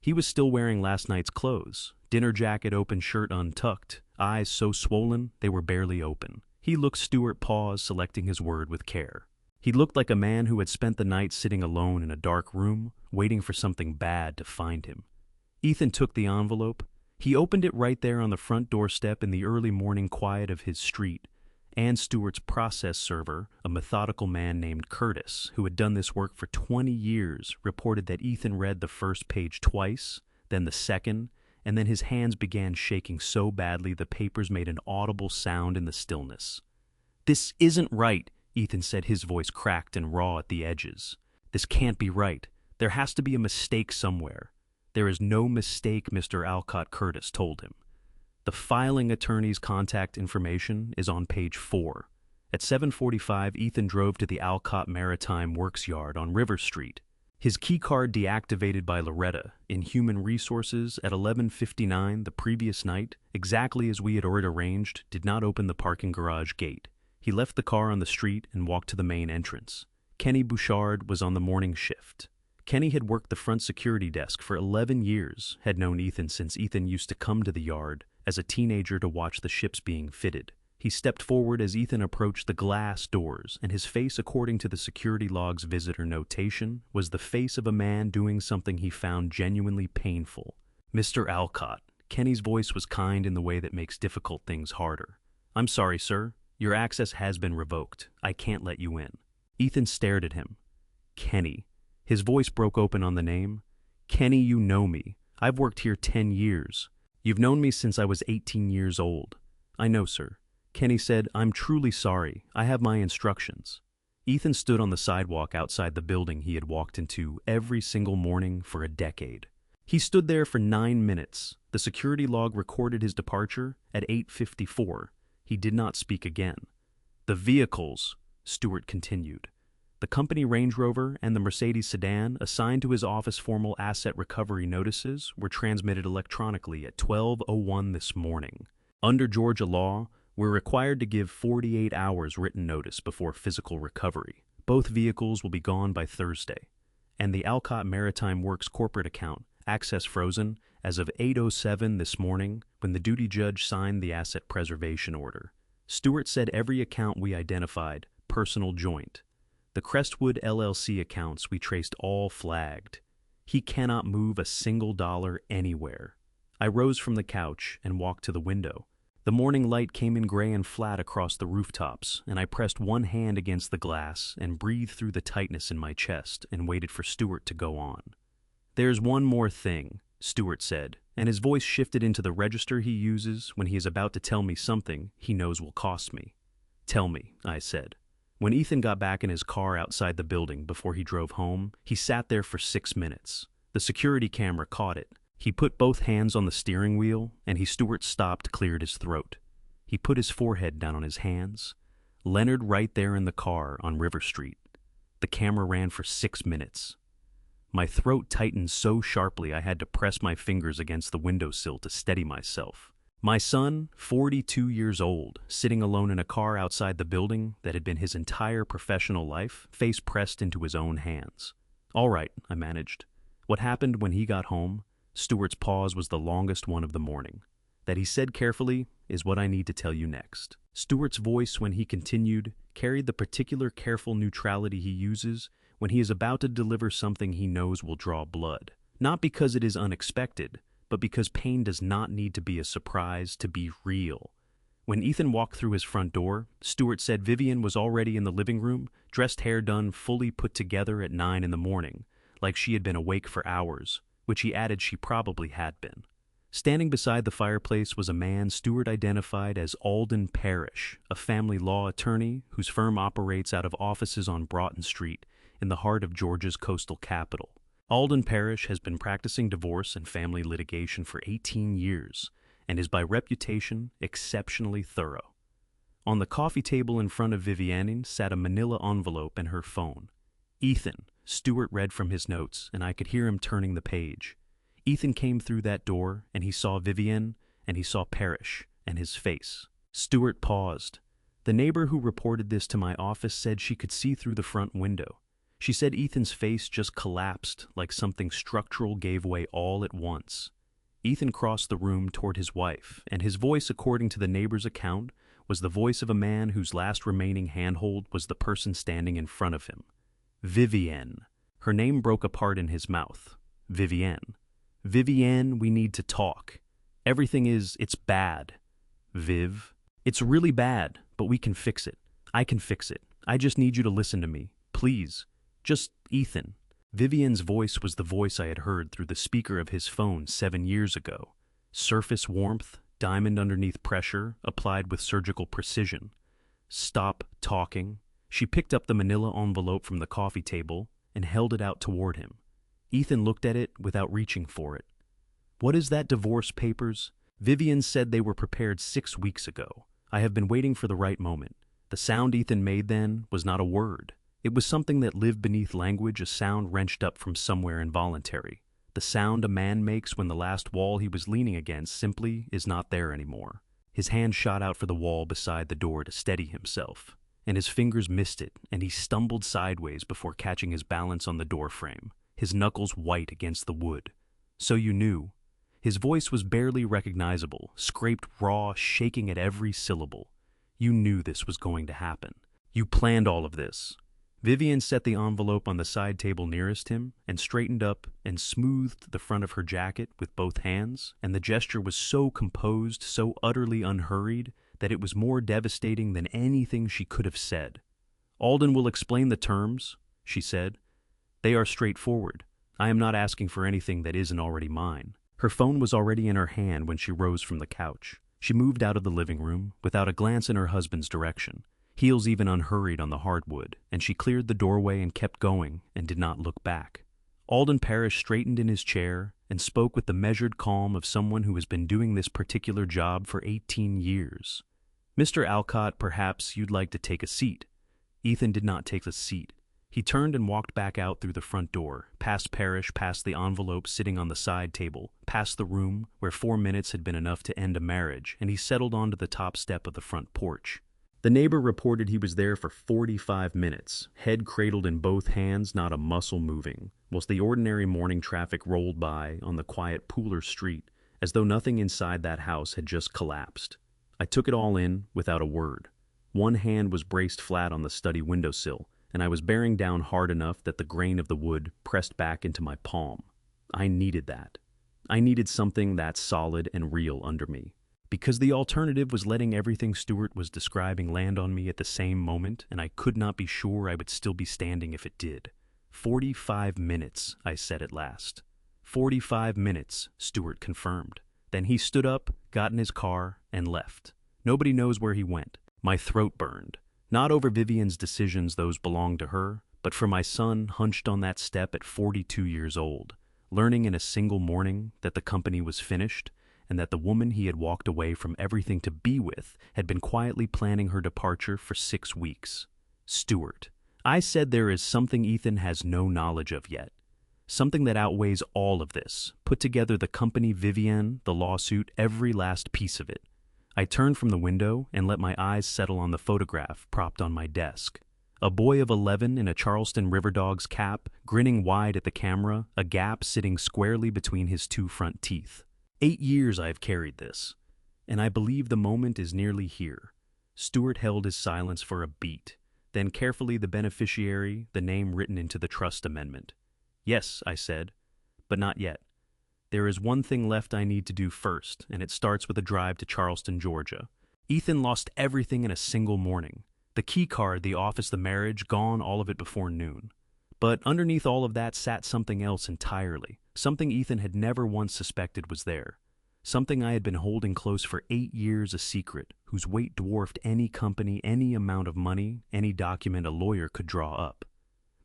He was still wearing last night's clothes, dinner jacket, open shirt untucked, eyes so swollen they were barely open. He looked. Stuart paused, selecting his word with care. He looked like a man who had spent the night sitting alone in a dark room, waiting for something bad to find him. Ethan took the envelope. He opened it right there on the front doorstep in the early morning quiet of his street. And Stuart's process server, a methodical man named Curtis, who had done this work for 20 years, reported that Ethan read the first page twice, then the second, and then his hands began shaking so badly the papers made an audible sound in the stillness. "This isn't right," Ethan said, his voice cracked and raw at the edges. "This can't be right. There has to be a mistake somewhere." "There is no mistake," Mr. Alcott, Curtis told him. "The filing attorney's contact information is on page 4. At 7:45, Ethan drove to the Alcott Maritime Works Yard on River Street. His keycard deactivated by Loretta in Human Resources at 11:59 the previous night, exactly as we had already arranged, did not open the parking garage gate. He left the car on the street and walked to the main entrance. Kenny Bouchard was on the morning shift. Kenny had worked the front security desk for 11 years, had known Ethan since Ethan used to come to the yard as a teenager to watch the ships being fitted. He stepped forward as Ethan approached the glass doors, and his face, according to the security log's visitor notation, was the face of a man doing something he found genuinely painful. "Mr. Alcott." Kenny's voice was kind in the way that makes difficult things harder. "I'm sorry, sir. Your access has been revoked. I can't let you in." Ethan stared at him. "Kenny." His voice broke open on the name. "Kenny, you know me. I've worked here 10 years. You've known me since I was 18 years old." "I know, sir." Kenny said, "I'm truly sorry. I have my instructions." Ethan stood on the sidewalk outside the building he had walked into every single morning for a decade. He stood there for 9 minutes. The security log recorded his departure at 8:54. He did not speak again. "The vehicles," Stuart continued. "The company Range Rover and the Mercedes sedan assigned to his office formal asset recovery notices were transmitted electronically at 12:01 this morning. Under Georgia law, we're required to give 48 hours written notice before physical recovery. Both vehicles will be gone by Thursday. And the Alcott Maritime Works corporate account, access frozen, as of 8:07 this morning when the duty judge signed the asset preservation order." Stuart said every account we identified, personal joint. The Crestwood LLC accounts we traced all flagged. He cannot move a single dollar anywhere. I rose from the couch and walked to the window. The morning light came in gray and flat across the rooftops, and I pressed one hand against the glass and breathed through the tightness in my chest and waited for Stuart to go on. "There's one more thing," Stuart said, and his voice shifted into the register he uses when he is about to tell me something he knows will cost me. "Tell me," I said. When Ethan got back in his car outside the building before he drove home, he sat there for 6 minutes. The security camera caught it. He put both hands on the steering wheel, and Stuart stopped, cleared his throat. He put his forehead down on his hands. Leonard right there in the car on River Street. The camera ran for 6 minutes. My throat tightened so sharply I had to press my fingers against the windowsill to steady myself. My son, 42 years old, sitting alone in a car outside the building that had been his entire professional life, face pressed into his own hands. "All right," I managed. "What happened when he got home?" Stuart's pause was the longest one of the morning. "That he said carefully is what I need to tell you next." Stuart's voice, when he continued, carried the particular careful neutrality he uses when he is about to deliver something he knows will draw blood. Not because it is unexpected, but because pain does not need to be a surprise to be real. When Ethan walked through his front door, Stuart said Vivian was already in the living room, dressed, hair done, fully put together at 9 in the morning, like she had been awake for hours, which he added she probably had been. Standing beside the fireplace was a man Stuart identified as Alden Parrish, a family law attorney whose firm operates out of offices on Broughton Street in the heart of Georgia's coastal capital. Alden Parrish has been practicing divorce and family litigation for 18 years and is by reputation exceptionally thorough. On the coffee table in front of Vivienne sat a manila envelope and her phone. Ethan, Stuart read from his notes, and I could hear him turning the page. Ethan came through that door, and he saw Vivienne, and he saw Parrish, and his face. Stuart paused. The neighbor who reported this to my office said she could see through the front window. She said Ethan's face just collapsed like something structural gave way all at once. Ethan crossed the room toward his wife, and his voice, according to the neighbor's account, was the voice of a man whose last remaining handhold was the person standing in front of him. Vivienne. Her name broke apart in his mouth. Vivienne. Vivienne, we need to talk. It's bad. Viv. It's really bad, but we can fix it. I can fix it. I just need you to listen to me. Please. Just Ethan. Vivienne's voice was the voice I had heard through the speaker of his phone 7 years ago. Surface warmth, diamond underneath pressure, applied with surgical precision. Stop talking. She picked up the manila envelope from the coffee table and held it out toward him. Ethan looked at it without reaching for it. What is that, divorce papers? Vivienne said they were prepared 6 weeks ago. I have been waiting for the right moment. The sound Ethan made then was not a word. It was something that lived beneath language, a sound wrenched up from somewhere involuntary. The sound a man makes when the last wall he was leaning against simply is not there anymore. His hand shot out for the wall beside the door to steady himself, and his fingers missed it, and he stumbled sideways before catching his balance on the doorframe, his knuckles white against the wood. So you knew. His voice was barely recognizable, scraped raw, shaking at every syllable. You knew this was going to happen. You planned all of this. Vivienne set the envelope on the side table nearest him and straightened up and smoothed the front of her jacket with both hands, and the gesture was so composed, so utterly unhurried, that it was more devastating than anything she could have said. Alden will explain the terms, she said. They are straightforward. I am not asking for anything that isn't already mine. Her phone was already in her hand when she rose from the couch. She moved out of the living room without a glance in her husband's direction, heels even unhurried on the hardwood, and she cleared the doorway and kept going and did not look back. Alden Parrish straightened in his chair and spoke with the measured calm of someone who has been doing this particular job for 18 years. Mr. Alcott, perhaps you'd like to take a seat. Ethan did not take a seat. He turned and walked back out through the front door, past Parrish, past the envelope sitting on the side table, past the room where 4 minutes had been enough to end a marriage, and he settled onto the top step of the front porch. The neighbor reported he was there for 45 minutes, head cradled in both hands, not a muscle moving, whilst the ordinary morning traffic rolled by on the quiet Pooler Street, as though nothing inside that house had just collapsed. I took it all in without a word. One hand was braced flat on the study windowsill, and I was bearing down hard enough that the grain of the wood pressed back into my palm. I needed that. I needed something that solid and real under me. Because the alternative was letting everything Stuart was describing land on me at the same moment, and I could not be sure I would still be standing if it did. 45 minutes, I said at last. 45 minutes, Stuart confirmed. Then he stood up, got in his car, and left. Nobody knows where he went. My throat burned. Not over Vivienne's decisions, those belonged to her, but for my son hunched on that step at 42 years old, learning in a single morning that the company was finished, and that the woman he had walked away from everything to be with had been quietly planning her departure for 6 weeks. Stuart. I said there is something Ethan has no knowledge of yet. Something that outweighs all of this. Put together the company, Vivienne, the lawsuit, every last piece of it. I turned from the window and let my eyes settle on the photograph propped on my desk. A boy of 11 in a Charleston Riverdogs cap, grinning wide at the camera, a gap sitting squarely between his 2 front teeth. 8 years I've carried this, and I believe the moment is nearly here. Stuart held his silence for a beat, then carefully the beneficiary, the name written into the trust amendment. Yes, I said, but not yet. There is one thing left I need to do first, and it starts with a drive to Charleston, Georgia. Ethan lost everything in a single morning. The key card, the office, the marriage, gone, all of it before noon. But underneath all of that sat something else entirely. Something Ethan had never once suspected was there. Something I had been holding close for 8 years a secret, whose weight dwarfed any company, any amount of money, any document a lawyer could draw up.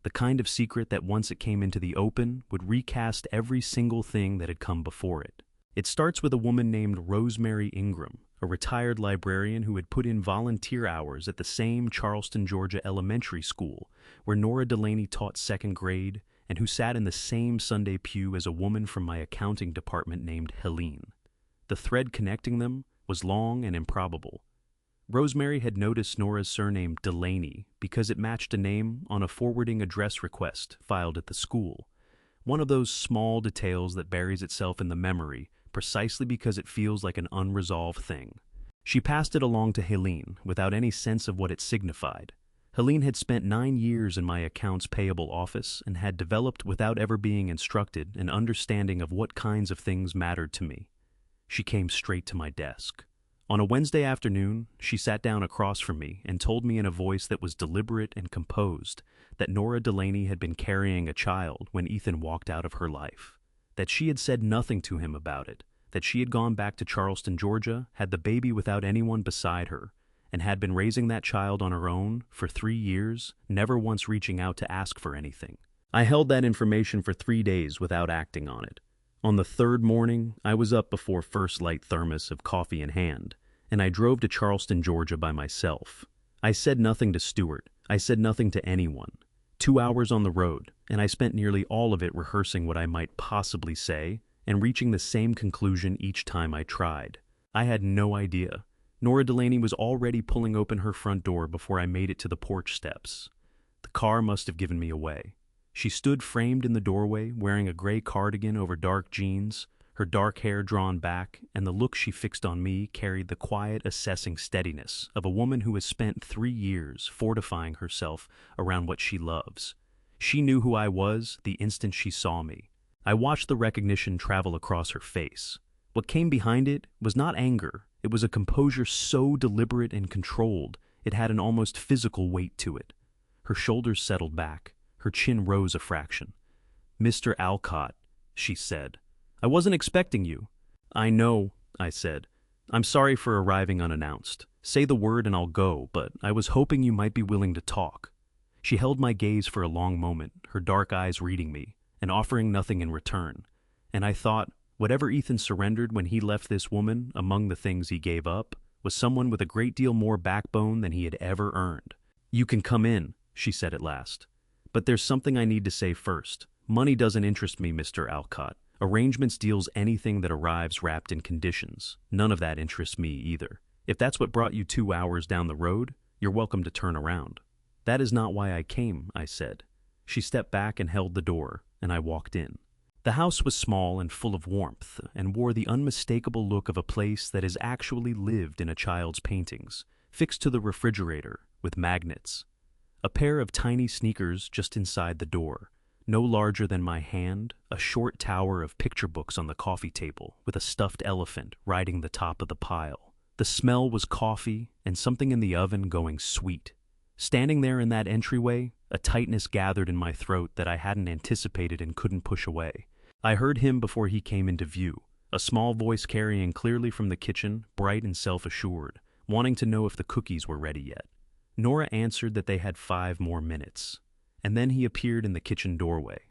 The kind of secret that once it came into the open would recast every single thing that had come before it. It starts with a woman named Rosemary Ingram, a retired librarian who had put in volunteer hours at the same Charleston, Georgia elementary school where Nora Delaney taught second grade and who sat in the same Sunday pew as a woman from my accounting department named Helene. The thread connecting them was long and improbable. Rosemary had noticed Nora's surname Delaney because it matched a name on a forwarding address request filed at the school. One of those small details that buries itself in the memory precisely because it feels like an unresolved thing. She passed it along to Helene without any sense of what it signified. Helene had spent 9 years in my accounts payable office and had developed, without ever being instructed, an understanding of what kinds of things mattered to me. She came straight to my desk. On a Wednesday afternoon, she sat down across from me and told me in a voice that was deliberate and composed that Nora Delaney had been carrying a child when Ethan walked out of her life, that she had said nothing to him about it, that she had gone back to Charleston, Georgia, had the baby without anyone beside her, and had been raising that child on her own for 3 years, never once reaching out to ask for anything. I held that information for 3 days without acting on it. On the third morning, I was up before first light thermos of coffee in hand, and I drove to Charleston, Georgia by myself. I said nothing to Stuart. I said nothing to anyone. 2 hours on the road, and I spent nearly all of it rehearsing what I might possibly say and reaching the same conclusion each time I tried. I had no idea. Nora Delaney was already pulling open her front door before I made it to the porch steps. The car must have given me away. She stood framed in the doorway, wearing a gray cardigan over dark jeans, her dark hair drawn back, and the look she fixed on me carried the quiet, assessing steadiness of a woman who has spent 3 years fortifying herself around what she loves. She knew who I was the instant she saw me. I watched the recognition travel across her face. What came behind it was not anger. It was a composure so deliberate and controlled, it had an almost physical weight to it. Her shoulders settled back. Her chin rose a fraction. "Mr. Alcott," she said. "I wasn't expecting you." "I know," I said. "I'm sorry for arriving unannounced. Say the word and I'll go, but I was hoping you might be willing to talk." She held my gaze for a long moment, her dark eyes reading me, and offering nothing in return. And I thought, whatever Ethan surrendered when he left this woman, among the things he gave up, was someone with a great deal more backbone than he had ever earned. "You can come in," she said at last. "But there's something I need to say first. Money doesn't interest me, Mr. Alcott. Arrangements deals anything that arrives wrapped in conditions. None of that interests me either. If that's what brought you 2 hours down the road, you're welcome to turn around." "That is not why I came," I said. She stepped back and held the door, and I walked in. The house was small and full of warmth, and wore the unmistakable look of a place that has actually lived in a child's paintings, fixed to the refrigerator with magnets. A pair of tiny sneakers just inside the door, no larger than my hand, a short tower of picture books on the coffee table with a stuffed elephant riding the top of the pile. The smell was coffee and something in the oven going sweet. Standing there in that entryway, a tightness gathered in my throat that I hadn't anticipated and couldn't push away. I heard him before he came into view, a small voice carrying clearly from the kitchen, bright and self-assured, wanting to know if the cookies were ready yet. Nora answered that they had 5 more minutes, and then he appeared in the kitchen doorway.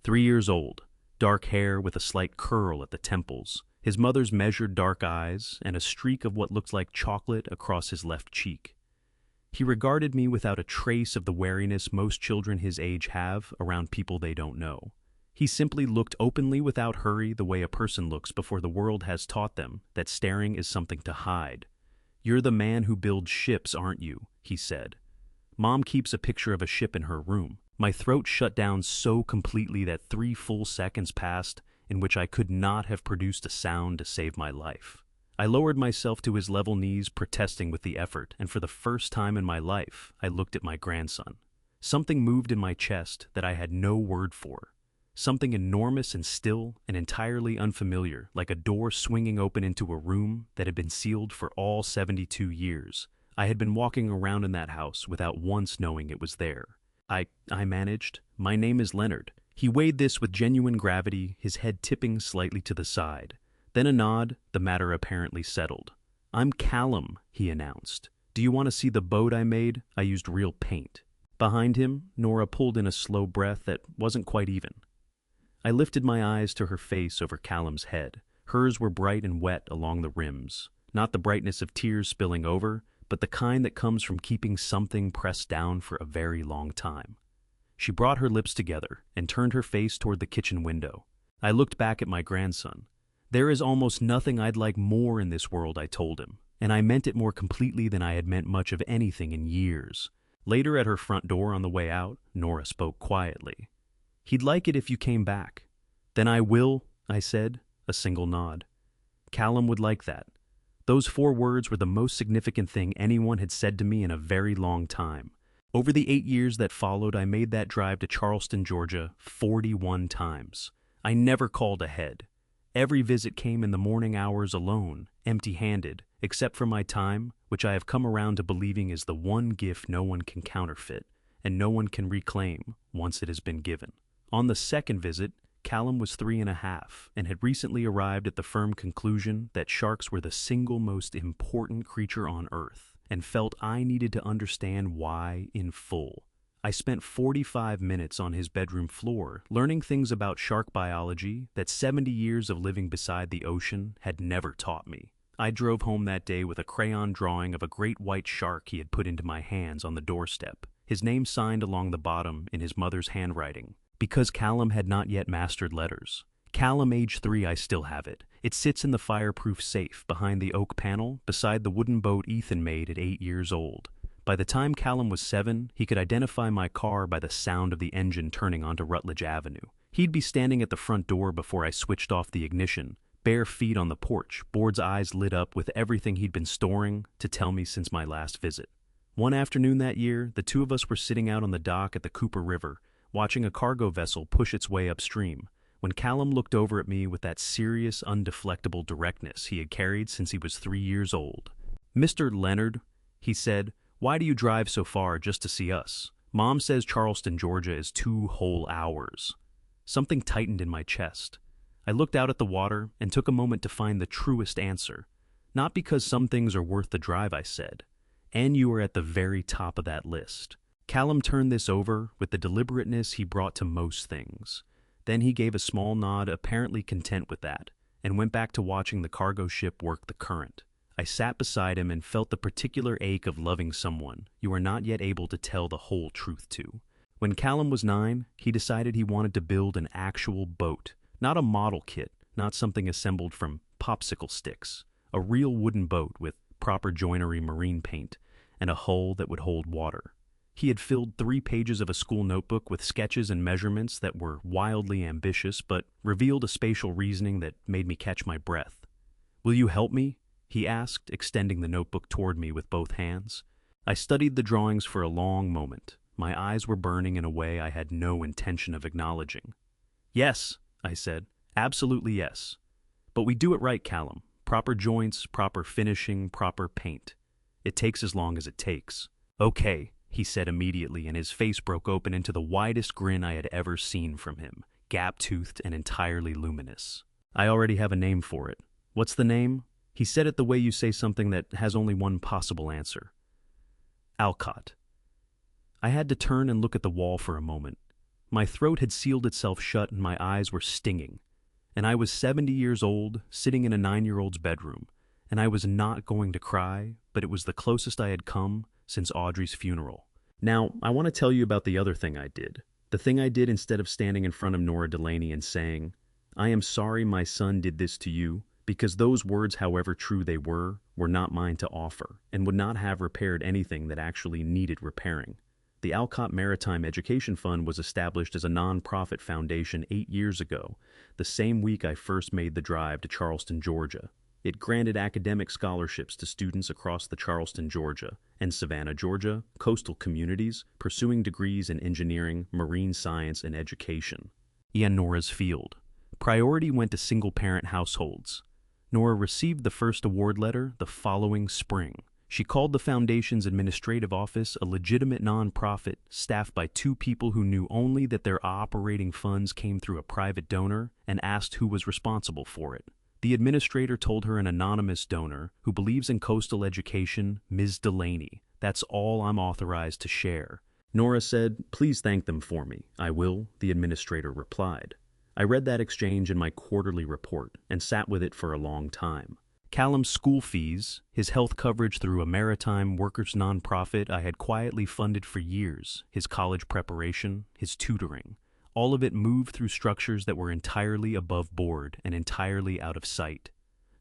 3 years old, dark hair with a slight curl at the temples, his mother's measured dark eyes, and a streak of what looked like chocolate across his left cheek. He regarded me without a trace of the wariness most children his age have around people they don't know. He simply looked openly without hurry, the way a person looks before the world has taught them that staring is something to hide. "You're the man who builds ships, aren't you?" he said. "Mom keeps a picture of a ship in her room." My throat shut down so completely that 3 full seconds passed in which I could not have produced a sound to save my life. I lowered myself to his level knees, protesting with the effort, and for the first time in my life, I looked at my grandson. Something moved in my chest that I had no word for. Something enormous and still and entirely unfamiliar, like a door swinging open into a room that had been sealed for all 72 years. I had been walking around in that house without once knowing it was there. I managed. My name is Leonard. He weighed this with genuine gravity, his head tipping slightly to the side. Then a nod, the matter apparently settled. I'm Callum, he announced. Do you want to see the boat I made? I used real paint. Behind him, Nora pulled in a slow breath that wasn't quite even. I lifted my eyes to her face over Callum's head. Hers were bright and wet along the rims. Not the brightness of tears spilling over, but the kind that comes from keeping something pressed down for a very long time. She brought her lips together and turned her face toward the kitchen window. I looked back at my grandson. There is almost nothing I'd like more in this world, I told him, and I meant it more completely than I had meant much of anything in years. Later at her front door on the way out, Nora spoke quietly. He'd like it if you came back. Then I will, I said, a single nod. Callum would like that. Those 4 words were the most significant thing anyone had said to me in a very long time. Over the 8 years that followed, I made that drive to Charleston, Georgia, 41 times. I never called ahead. Every visit came in the morning hours alone, empty-handed, except for my time, which I have come around to believing is the one gift no one can counterfeit, and no one can reclaim once it has been given. On the second visit, Callum was 3.5 and had recently arrived at the firm conclusion that sharks were the single most important creature on Earth, and felt I needed to understand why in full. I spent 45 minutes on his bedroom floor learning things about shark biology that 70 years of living beside the ocean had never taught me. I drove home that day with a crayon drawing of a great white shark he had put into my hands on the doorstep, his name signed along the bottom in his mother's handwriting. Because Callum had not yet mastered letters. Callum, age 3, I still have it. It sits in the fireproof safe behind the oak panel beside the wooden boat Ethan made at 8 years old. By the time Callum was 7, he could identify my car by the sound of the engine turning onto Rutledge Avenue. He'd be standing at the front door before I switched off the ignition, bare feet on the porch, Board's eyes lit up with everything he'd been storing to tell me since my last visit. One afternoon that year, the 2 of us were sitting out on the dock at the Cooper River, watching a cargo vessel push its way upstream, when Callum looked over at me with that serious, undeflectable directness he had carried since he was 3 years old. Mr. Leonard, he said, why do you drive so far just to see us? Mom says Charleston, Georgia is 2 whole hours. Something tightened in my chest. I looked out at the water and took a moment to find the truest answer. Not because some things are worth the drive, I said. And you are at the very top of that list. Callum turned this over with the deliberateness he brought to most things. Then he gave a small nod, apparently content with that, and went back to watching the cargo ship work the current. I sat beside him and felt the particular ache of loving someone you are not yet able to tell the whole truth to. When Callum was 9, he decided he wanted to build an actual boat, not a model kit, not something assembled from popsicle sticks, a real wooden boat with proper joinery marine paint and a hull that would hold water. He had filled 3 pages of a school notebook with sketches and measurements that were wildly ambitious but revealed a spatial reasoning that made me catch my breath. Will you help me? He asked, extending the notebook toward me with both hands. I studied the drawings for a long moment. My eyes were burning in a way I had no intention of acknowledging. Yes, I said. Absolutely yes. But we do it right, Callum. Proper joints, proper finishing, proper paint. It takes as long as it takes. Okay, he said immediately, and his face broke open into the widest grin I had ever seen from him, gap-toothed and entirely luminous. I already have a name for it. What's the name? He said it the way you say something that has only one possible answer. Alcott. I had to turn and look at the wall for a moment. My throat had sealed itself shut and my eyes were stinging. And I was 70 years old, sitting in a 9-year-old's bedroom, and I was not going to cry, but it was the closest I had come since Audrey's funeral. Now, I want to tell you about the other thing I did. The thing I did instead of standing in front of Nora Delaney and saying, I am sorry my son did this to you, because those words, however true they were not mine to offer, and would not have repaired anything that actually needed repairing. The Alcott Maritime Education Fund was established as a non-profit foundation 8 years ago, the same week I first made the drive to Charleston, Georgia. It granted academic scholarships to students across the Charleston, Georgia, and Savannah, Georgia, coastal communities pursuing degrees in engineering, marine science, and education. and Nora's field. Priority went to single-parent households. Nora received the first award letter the following spring. She called the foundation's administrative office a legitimate nonprofit staffed by two people who knew only that their operating funds came through a private donor and asked who was responsible for it. The administrator told her an anonymous donor who believes in coastal education, Ms. Delaney. That's all I'm authorized to share. Nora said, "Please thank them for me." "I will," the administrator replied. I read that exchange in my quarterly report and sat with it for a long time. Callum's school fees, his health coverage through a maritime workers' nonprofit I had quietly funded for years, his college preparation, his tutoring, all of it moved through structures that were entirely above board and entirely out of sight.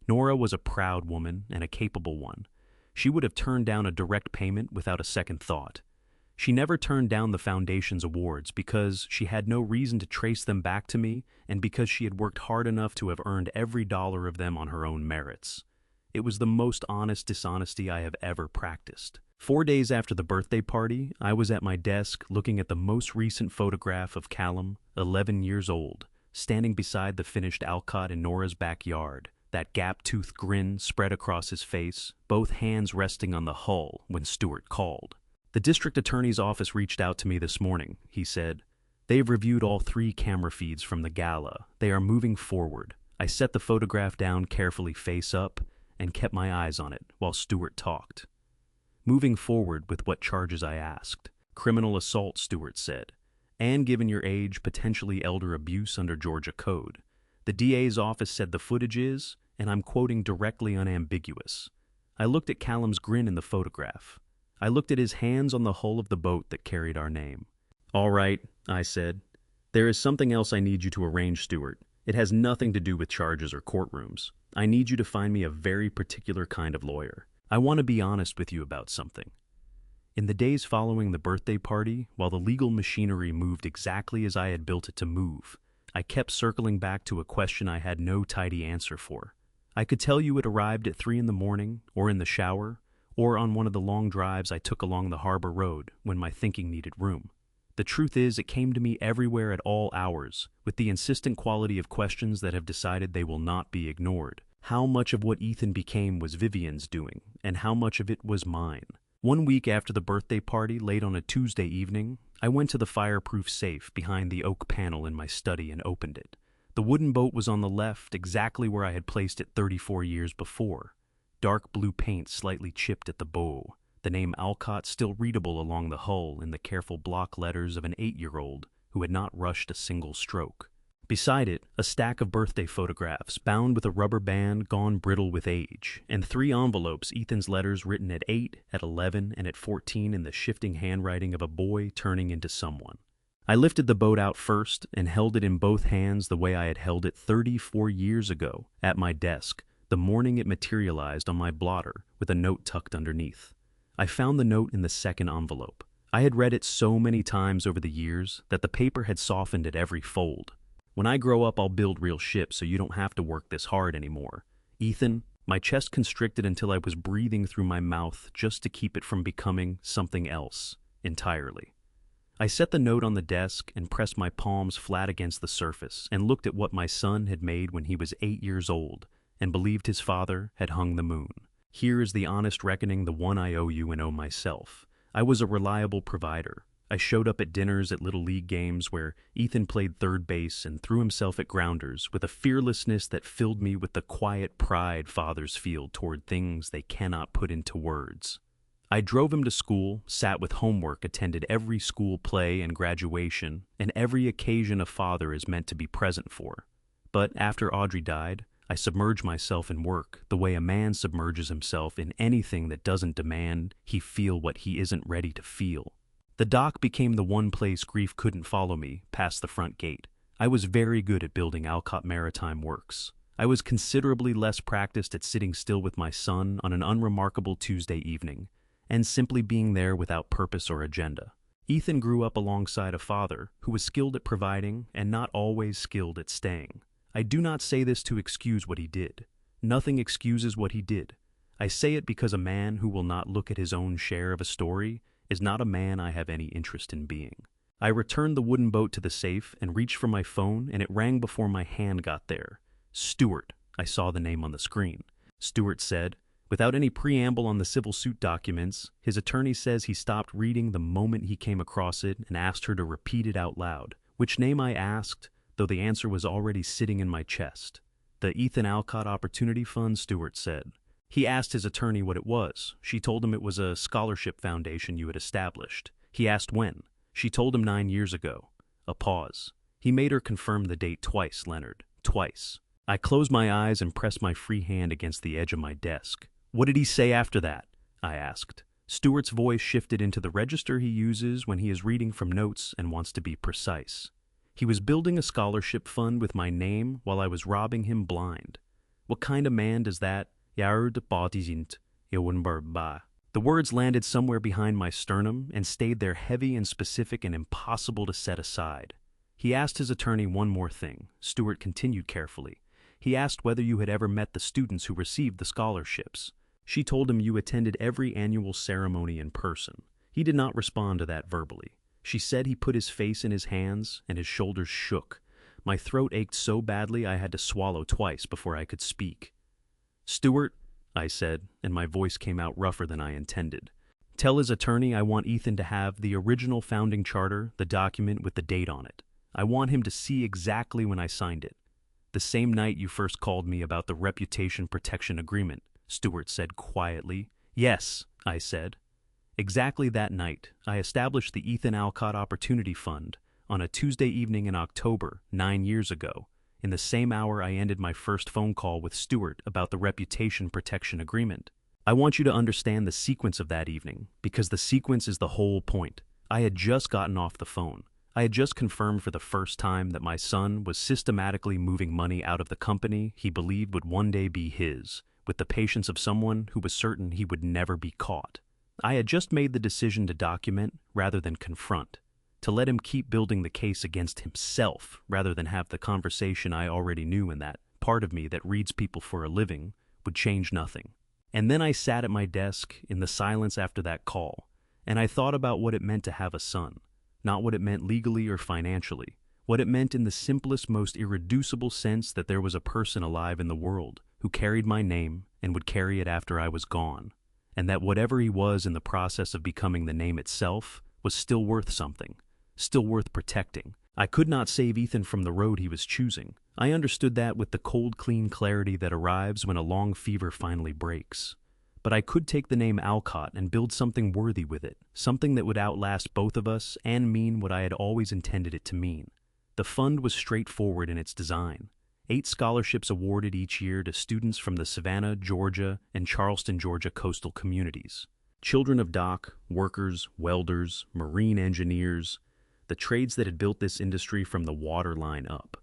Nora was a proud woman and a capable one. She would have turned down a direct payment without a second thought. She never turned down the foundation's awards because she had no reason to trace them back to me and because she had worked hard enough to have earned every dollar of them on her own merits. It was the most honest dishonesty I have ever practiced. 4 days after the birthday party, I was at my desk looking at the most recent photograph of Callum, 11 years old, standing beside the finished Alcott in Nora's backyard, that gap-toothed grin spread across his face, both hands resting on the hull when Stuart called. "The district attorney's office reached out to me this morning," he said. "They've reviewed all 3 camera feeds from the gala. They are moving forward." I set the photograph down carefully face up and kept my eyes on it while Stuart talked. "Moving forward with what charges?" I asked. "Criminal assault," Stuart said. "And given your age, potentially elder abuse under Georgia code. The DA's office said the footage is, and I'm quoting directly, unambiguous." I looked at Callum's grin in the photograph. I looked at his hands on the hull of the boat that carried our name. "All right," I said. "There is something else I need you to arrange, Stuart. It has nothing to do with charges or courtrooms. I need you to find me a very particular kind of lawyer. I want to be honest with you about something." In the days following the birthday party, while the legal machinery moved exactly as I had built it to move, I kept circling back to a question I had no tidy answer for. I could tell you it arrived at 3 in the morning, or in the shower, or on one of the long drives I took along the harbor road when my thinking needed room. The truth is, it came to me everywhere at all hours, with the insistent quality of questions that have decided they will not be ignored. How much of what Ethan became was Vivian's doing, and how much of it was mine? 1 week after the birthday party, late on a Tuesday evening, I went to the fireproof safe behind the oak panel in my study and opened it. The wooden boat was on the left, exactly where I had placed it 34 years before. Dark blue paint slightly chipped at the bow, the name Alcott still readable along the hull in the careful block letters of an 8-year-old who had not rushed a single stroke. Beside it, a stack of birthday photographs bound with a rubber band gone brittle with age, and 3 envelopes, Ethan's letters written at 8, at 11, and at 14 in the shifting handwriting of a boy turning into someone. I lifted the boat out first and held it in both hands the way I had held it 34 years ago at my desk, the morning it materialized on my blotter with a note tucked underneath. I found the note in the second envelope. I had read it so many times over the years that the paper had softened at every fold. "When I grow up, I'll build real ships so you don't have to work this hard anymore. Ethan." My chest constricted until I was breathing through my mouth just to keep it from becoming something else entirely. I set the note on the desk and pressed my palms flat against the surface and looked at what my son had made when he was 8 years old and believed his father had hung the moon. Here is the honest reckoning, the one I owe you and owe myself. I was a reliable provider. I showed up at dinners at Little League games where Ethan played third base and threw himself at grounders with a fearlessness that filled me with the quiet pride fathers feel toward things they cannot put into words. I drove him to school, sat with homework, attended every school play and graduation, and every occasion a father is meant to be present for. But after Audrey died, I submerged myself in work the way a man submerges himself in anything that doesn't demand he feel what he isn't ready to feel. The dock became the one place grief couldn't follow me past the front gate. I was very good at building Alcott Maritime Works. I was considerably less practiced at sitting still with my son on an unremarkable Tuesday evening, and simply being there without purpose or agenda. Ethan grew up alongside a father who was skilled at providing and not always skilled at staying. I do not say this to excuse what he did. Nothing excuses what he did. I say it because a man who will not look at his own share of a story is not a man I have any interest in being. I returned the wooden boat to the safe and reached for my phone, and it rang before my hand got there. Stewart. I saw the name on the screen. Stewart said. Without any preamble on the civil suit documents, his attorney says he stopped reading the moment he came across it and asked her to repeat it out loud. Which name I asked, though the answer was already sitting in my chest. The Ethan Alcott Opportunity Fund, Stewart said. He asked his attorney what it was. She told him it was a scholarship foundation you had established. He asked when. She told him 9 years ago. A pause. He made her confirm the date twice, Leonard. Twice. I closed my eyes and pressed my free hand against the edge of my desk. What did he say after that? I asked. Stewart's voice shifted into the register he uses when he is reading from notes and wants to be precise. He was building a scholarship fund with my name while I was robbing him blind. What kind of man does that? The words landed somewhere behind my sternum and stayed there heavy and specific and impossible to set aside. He asked his attorney one more thing. Stewart continued carefully. He asked whether you had ever met the students who received the scholarships. She told him you attended every annual ceremony in person. He did not respond to that verbally. She said he put his face in his hands and his shoulders shook. My throat ached so badly I had to swallow twice before I could speak. Stewart, I said, and my voice came out rougher than I intended. Tell his attorney I want Ethan to have the original founding charter, the document with the date on it. I want him to see exactly when I signed it. The same night you first called me about the reputation protection agreement, Stewart said quietly. Yes, I said. Exactly that night, I established the Ethan Alcott Opportunity Fund on a Tuesday evening in October, 9 years ago. In the same hour I ended my first phone call with Stewart about the reputation protection agreement. I want you to understand the sequence of that evening, because the sequence is the whole point. I had just gotten off the phone. I had just confirmed for the first time that my son was systematically moving money out of the company he believed would one day be his, with the patience of someone who was certain he would never be caught. I had just made the decision to document rather than confront, to let him keep building the case against himself rather than have the conversation I already knew, and that part of me that reads people for a living would change nothing. And then I sat at my desk in the silence after that call, and I thought about what it meant to have a son. Not what it meant legally or financially, what it meant in the simplest, most irreducible sense that there was a person alive in the world who carried my name and would carry it after I was gone, and that whatever he was in the process of becoming the name itself was still worth something, still worth protecting. I could not save Ethan from the road he was choosing. I understood that with the cold, clean clarity that arrives when a long fever finally breaks. But I could take the name Alcott and build something worthy with it, something that would outlast both of us and mean what I had always intended it to mean. The fund was straightforward in its design. 8 scholarships awarded each year to students from the Savannah, Georgia, and Charleston, Georgia coastal communities. Children of dock, workers, welders, marine engineers, the trades that had built this industry from the waterline up.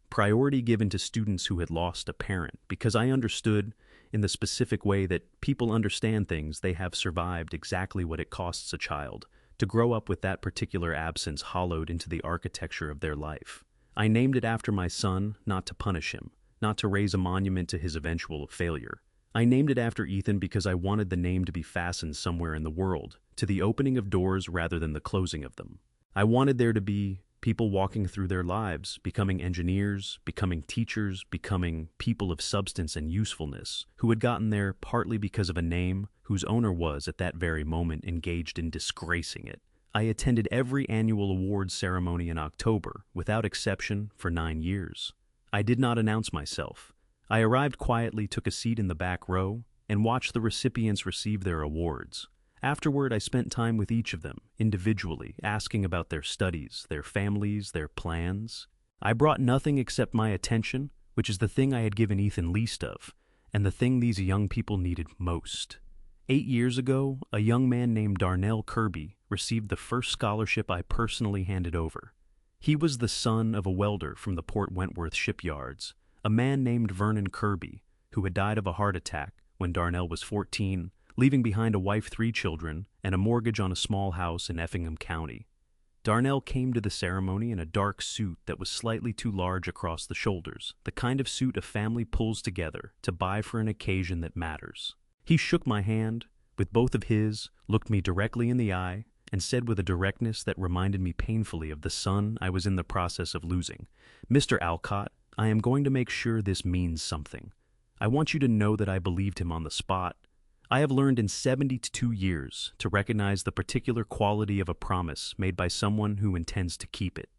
Priority given to students who had lost a parent, because I understood, in the specific way that people understand things, they have survived exactly what it costs a child to grow up with that particular absence hollowed into the architecture of their life. I named it after my son, not to punish him, not to raise a monument to his eventual failure. I named it after Ethan because I wanted the name to be fastened somewhere in the world, to the opening of doors rather than the closing of them. I wanted there to be people walking through their lives, becoming engineers, becoming teachers, becoming people of substance and usefulness, who had gotten there partly because of a name whose owner was, at that very moment, engaged in disgracing it. I attended every annual awards ceremony in October, without exception, for 9 years. I did not announce myself. I arrived quietly, took a seat in the back row, and watched the recipients receive their awards. Afterward, I spent time with each of them, individually, asking about their studies, their families, their plans. I brought nothing except my attention, which is the thing I had given Ethan least of, and the thing these young people needed most. 8 years ago, a young man named Darnell Kirby received the first scholarship I personally handed over. He was the son of a welder from the Port Wentworth shipyards, a man named Vernon Kirby, who had died of a heart attack when Darnell was 14, leaving behind a wife, 3 children, and a mortgage on a small house in Effingham County. Darnell came to the ceremony in a dark suit that was slightly too large across the shoulders, the kind of suit a family pulls together to buy for an occasion that matters. He shook my hand with both of his, looked me directly in the eye, and said with a directness that reminded me painfully of the son I was in the process of losing, "Mr. Alcott, I am going to make sure this means something. I want you to know that I believed him on the spot. I have learned in 72 years to recognize the particular quality of a promise made by someone who intends to keep it.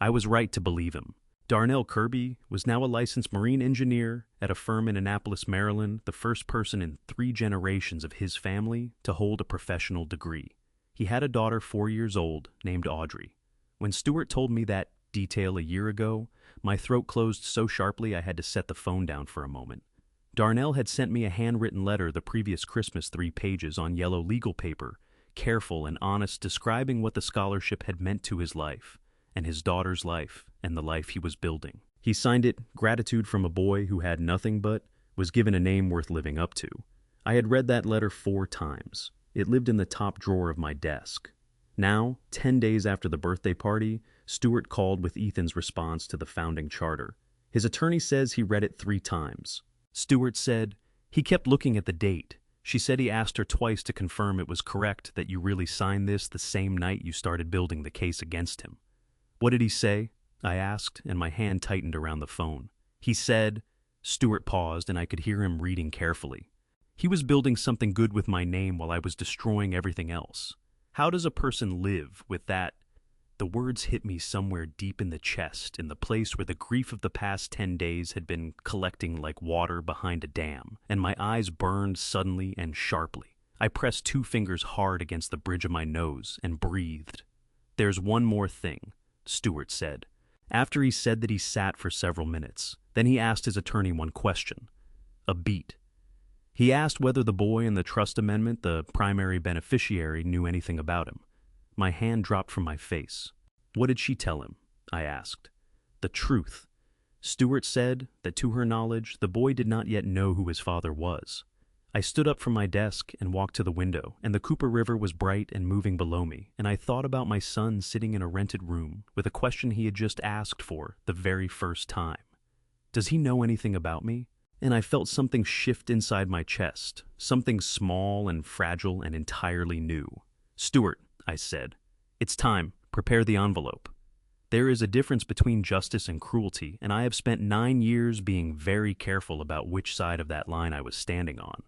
I was right to believe him. Darnell Kirby was now a licensed marine engineer at a firm in Annapolis, Maryland, the first person in 3 generations of his family to hold a professional degree. He had a daughter 4 years old named Audrey. When Stewart told me that detail a year ago, my throat closed so sharply I had to set the phone down for a moment. Darnell had sent me a handwritten letter the previous Christmas, 3 pages on yellow legal paper, careful and honest, describing what the scholarship had meant to his life, and his daughter's life, and the life he was building. He signed it, "Gratitude from a boy who had nothing but was given a name worth living up to." I had read that letter 4 times. It lived in the top drawer of my desk. Now, 10 days after the birthday party, Stewart called with Ethan's response to the founding charter. His attorney says he read it 3 times. Stewart said, "He kept looking at the date. She said he asked her twice to confirm it was correct that you really signed this the same night you started building the case against him." "What did he say?" I asked, and my hand tightened around the phone. "He said," Stewart paused, and I could hear him reading carefully, "he was building something good with my name while I was destroying everything else. How does a person live with that?" The words hit me somewhere deep in the chest, in the place where the grief of the past 10 days had been collecting like water behind a dam, and my eyes burned suddenly and sharply. I pressed 2 fingers hard against the bridge of my nose and breathed. "There's one more thing," Stewart said. After he said that, he sat for several minutes. Then he asked his attorney one question. A beat. He asked whether the boy in the trust amendment, the primary beneficiary, knew anything about him. My hand dropped from my face. "What did she tell him?" I asked. "The truth." Stewart said that to her knowledge, the boy did not yet know who his father was. I stood up from my desk and walked to the window, and the Cooper River was bright and moving below me, and I thought about my son sitting in a rented room with a question he had just asked for the very first time. Does he know anything about me? And I felt something shift inside my chest, something small and fragile and entirely new. "Stewart," I said, "it's time. Prepare the envelope. There is a difference between justice and cruelty, and I have spent 9 years being very careful about which side of that line I was standing on."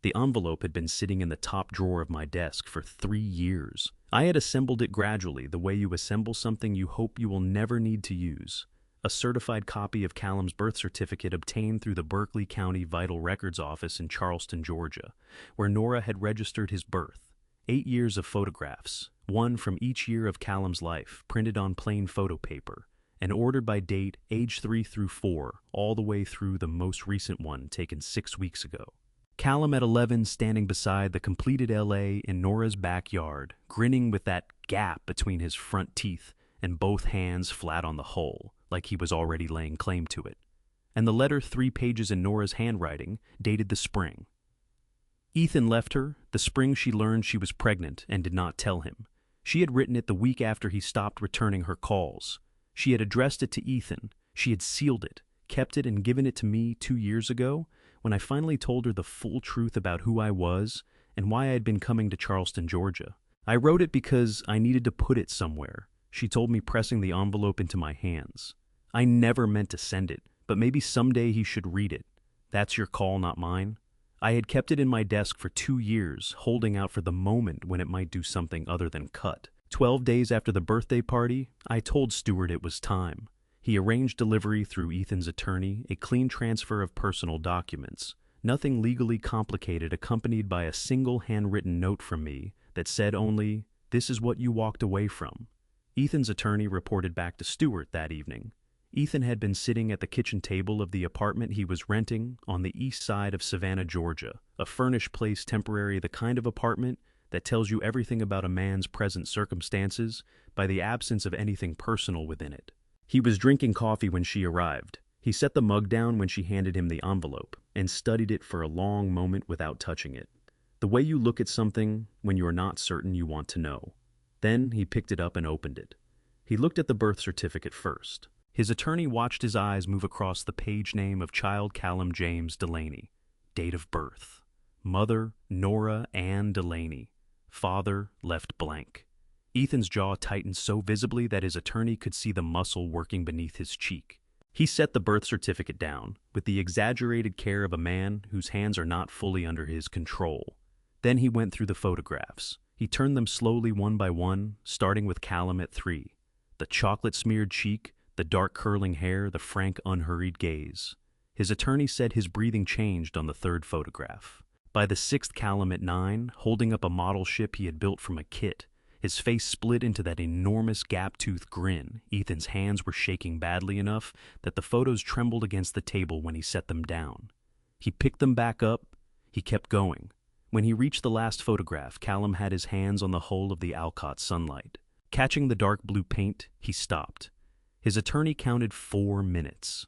The envelope had been sitting in the top drawer of my desk for 3 years. I had assembled it gradually, the way you assemble something you hope you will never need to use. A certified copy of Callum's birth certificate obtained through the Berkeley County Vital Records Office in Charleston, Georgia, where Nora had registered his birth. 8 years of photographs, one from each year of Callum's life, printed on plain photo paper, and ordered by date, age 3 through 4, all the way through the most recent one taken 6 weeks ago. Callum at 11 standing beside the completed LA in Nora's backyard, grinning with that gap between his front teeth and both hands flat on the hull, like he was already laying claim to it. And the letter 3 pages in Nora's handwriting, dated the spring. Ethan left her the spring she learned she was pregnant and did not tell him. She had written it the week after he stopped returning her calls. She had addressed it to Ethan. She had sealed it, kept it, and given it to me 2 years ago, when I finally told her the full truth about who I was and why I had been coming to Charleston, Georgia. "I wrote it because I needed to put it somewhere," she told me, pressing the envelope into my hands. "I never meant to send it, but maybe someday he should read it. That's your call, not mine." I had kept it in my desk for 2 years, holding out for the moment when it might do something other than cut. 12 days after the birthday party, I told Stewart it was time. He arranged delivery through Ethan's attorney, a clean transfer of personal documents. Nothing legally complicated, accompanied by a single handwritten note from me that said only, "This is what you walked away from." Ethan's attorney reported back to Stewart that evening. Ethan had been sitting at the kitchen table of the apartment he was renting on the east side of Savannah, Georgia, a furnished place, temporary, the kind of apartment that tells you everything about a man's present circumstances by the absence of anything personal within it. He was drinking coffee when she arrived. He set the mug down when she handed him the envelope and studied it for a long moment without touching it. The way you look at something when you are not certain you want to know. Then he picked it up and opened it. He looked at the birth certificate first. His attorney watched his eyes move across the page name of child Callum James Delaney. Date of birth. Mother, Nora Ann Delaney. Father, left blank. Ethan's jaw tightened so visibly that his attorney could see the muscle working beneath his cheek. He set the birth certificate down, with the exaggerated care of a man whose hands are not fully under his control. Then he went through the photographs. He turned them slowly one by one, starting with Callum at 3. The chocolate-smeared cheek, the dark curling hair, the frank, unhurried gaze. His attorney said his breathing changed on the 3rd photograph. By the 6th, Callum at 9, holding up a model ship he had built from a kit. His face split into that enormous gap-toothed grin. Ethan's hands were shaking badly enough that the photos trembled against the table when he set them down. He picked them back up. He kept going. When he reached the last photograph, Callum had his hands on the hull of the Alcott Sunlight. Catching the dark blue paint, he stopped. His attorney counted 4 minutes.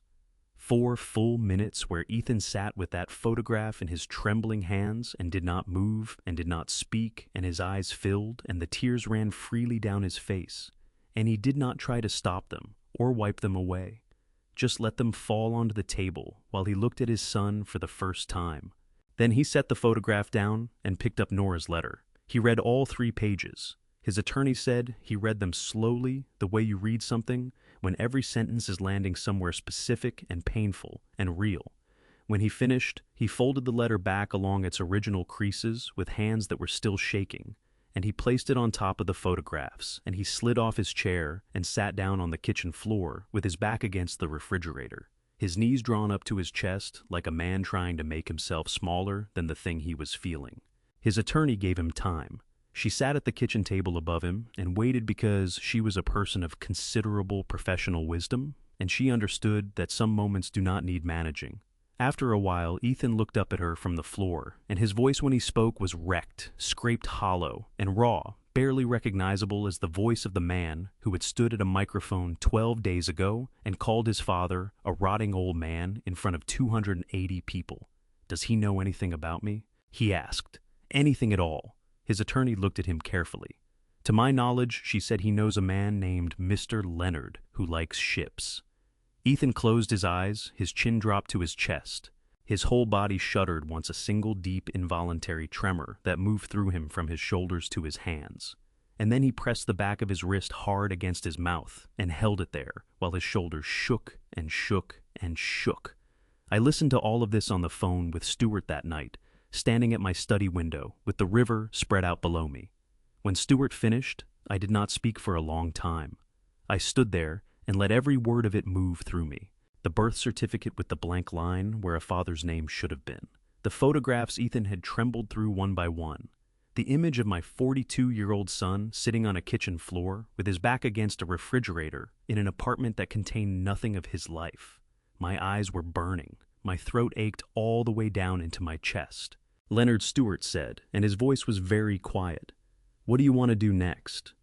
4 full minutes where Ethan sat with that photograph in his trembling hands and did not move and did not speak, and his eyes filled and the tears ran freely down his face. And he did not try to stop them or wipe them away. Just let them fall onto the table while he looked at his son for the first time. Then he set the photograph down and picked up Nora's letter. He read all 3 pages. His attorney said he read them slowly, the way you read something, when every sentence is landing somewhere specific and painful and real. When he finished, he folded the letter back along its original creases with hands that were still shaking, and he placed it on top of the photographs, and he slid off his chair and sat down on the kitchen floor with his back against the refrigerator, his knees drawn up to his chest like a man trying to make himself smaller than the thing he was feeling. His attorney gave him time. She sat at the kitchen table above him and waited because she was a person of considerable professional wisdom, and she understood that some moments do not need managing. After a while, Ethan looked up at her from the floor, and his voice when he spoke was wrecked, scraped hollow, and raw, barely recognizable as the voice of the man who had stood at a microphone 12 days ago and called his father a rotting old man in front of 280 people. "Does he know anything about me?" he asked. "Anything at all?" His attorney looked at him carefully. "To my knowledge," she said, "he knows a man named Mr. Leonard who likes ships." Ethan closed his eyes, his chin dropped to his chest. His whole body shuddered once a single deep involuntary tremor that moved through him from his shoulders to his hands. And then he pressed the back of his wrist hard against his mouth and held it there while his shoulders shook and shook and shook. I listened to all of this on the phone with Stuart that night, standing at my study window with the river spread out below me. When Stuart finished, I did not speak for a long time. I stood there and let every word of it move through me. The birth certificate with the blank line where a father's name should have been. The photographs Ethan had trembled through one by one. The image of my 42-year-old son sitting on a kitchen floor with his back against a refrigerator in an apartment that contained nothing of his life. My eyes were burning. My throat ached all the way down into my chest. Leonard Stewart said, and his voice was very quiet, "What do you want to do next?"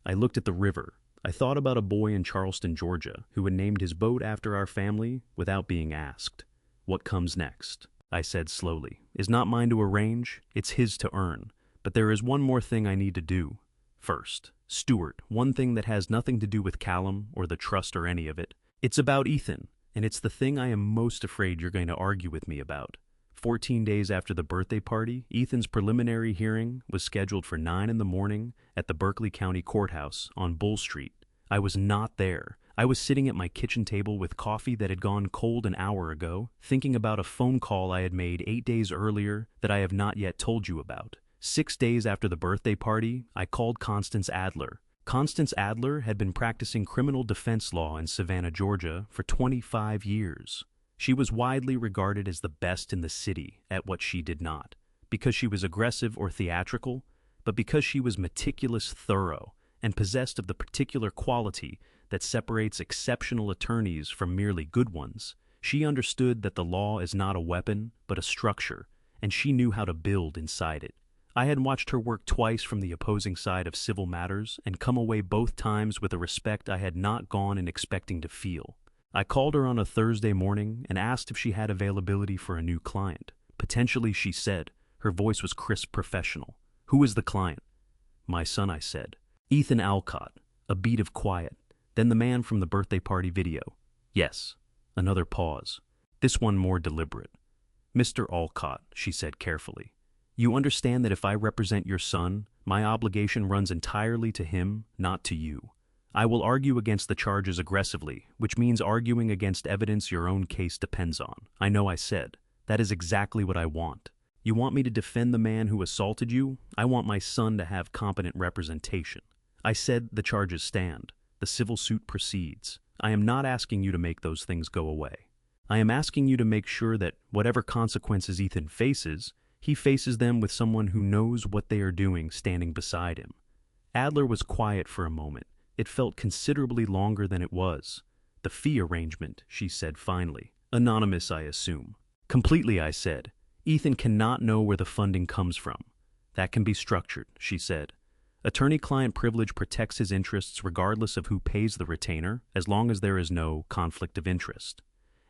I looked at the river. I thought about a boy in Charleston, Georgia, who had named his boat after our family without being asked. "What comes next?" I said slowly. "Is not mine to arrange. It's his to earn. But there is one more thing I need to do. First, Stuart, one thing that has nothing to do with Callum or the trust or any of it. It's about Ethan, and it's the thing I am most afraid you're going to argue with me about." 14 days after the birthday party, Ethan's preliminary hearing was scheduled for 9 in the morning at the Berkeley County Courthouse on Bull Street. I was not there. I was sitting at my kitchen table with coffee that had gone cold an hour ago, thinking about a phone call I had made 8 days earlier that I have not yet told you about. 6 days after the birthday party, I called Constance Adler. Constance Adler had been practicing criminal defense law in Savannah, Georgia for 25 years. She was widely regarded as the best in the city at what she did not, because she was aggressive or theatrical, but because she was meticulous, thorough, and possessed of the particular quality that separates exceptional attorneys from merely good ones. She understood that the law is not a weapon, but a structure, and she knew how to build inside it. I had watched her work twice from the opposing side of civil matters and come away both times with a respect I had not gone in expecting to feel. I called her on a Thursday morning and asked if she had availability for a new client. Potentially, she said. Her voice was crisp professional. "Who is the client?" "My son," I said. "Ethan Alcott." A beat of quiet. Then the man from the birthday party video. "Yes." Another pause. This one more deliberate. "Mr. Alcott," she said carefully. "You understand that if I represent your son, My obligation runs entirely to him, not to you. I will argue against the charges aggressively, which means arguing against evidence your own case depends on. I know I said. That is exactly what I want. You want me to defend the man who assaulted you? I want my son to have competent representation. I said the charges stand. The civil suit proceeds. I am not asking you to make those things go away. I am asking you to make sure that whatever consequences Ethan faces, he faces them with someone who knows what they are doing standing beside him. Adler was quiet for a moment. It felt considerably longer than it was. The fee arrangement, she said finally. Anonymous, I assume. Completely, I said. Ethan cannot know where the funding comes from. That can be structured, she said. Attorney-client privilege protects his interests regardless of who pays the retainer, as long as there is no conflict of interest.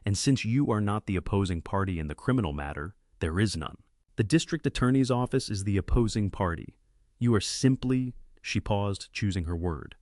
And since you are not the opposing party in the criminal matter, there is none. The district attorney's office is the opposing party. You are simply, she paused, choosing her word,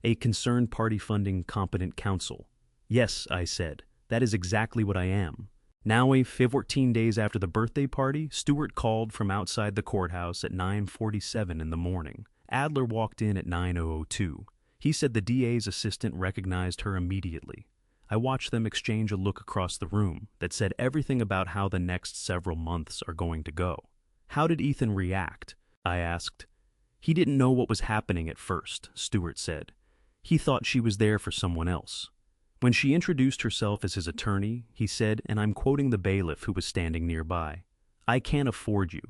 a concerned party funding competent counsel. Yes, I said, that is exactly what I am. Now, 14 days after the birthday party, Stewart called from outside the courthouse at 9:47 in the morning. Adler walked in at 9:02. He said the DA's assistant recognized her immediately. I watched them exchange a look across the room that said everything about how the next several months are going to go. How did Ethan react? I asked. He didn't know what was happening at first, Stewart said. He thought she was there for someone else. When she introduced herself as his attorney, he said, and I'm quoting the bailiff who was standing nearby, "I can't afford you."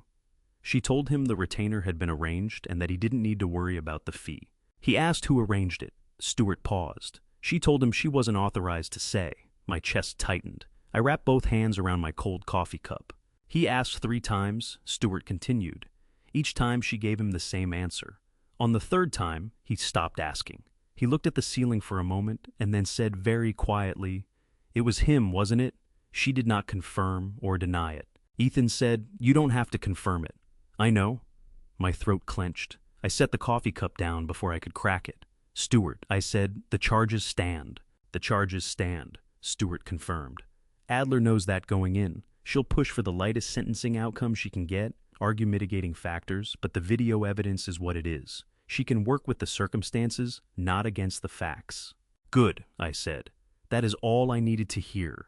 She told him the retainer had been arranged and that he didn't need to worry about the fee. He asked who arranged it. Stewart paused. She told him she wasn't authorized to say. My chest tightened. I wrapped both hands around my cold coffee cup. He asked 3 times, Stewart continued. Each time she gave him the same answer. On the 3rd time, he stopped asking. He looked at the ceiling for a moment and then said very quietly, "It was him, wasn't it?" She did not confirm or deny it. Ethan said, "You don't have to confirm it." "I know." My throat clenched. I set the coffee cup down before I could crack it. "Stewart," I said, "the charges stand." "The charges stand," Stewart confirmed. "Adler knows that going in. She'll push for the lightest sentencing outcome she can get, argue mitigating factors, but the video evidence is what it is. She can work with the circumstances, not against the facts." "Good," I said. "That is all I needed to hear."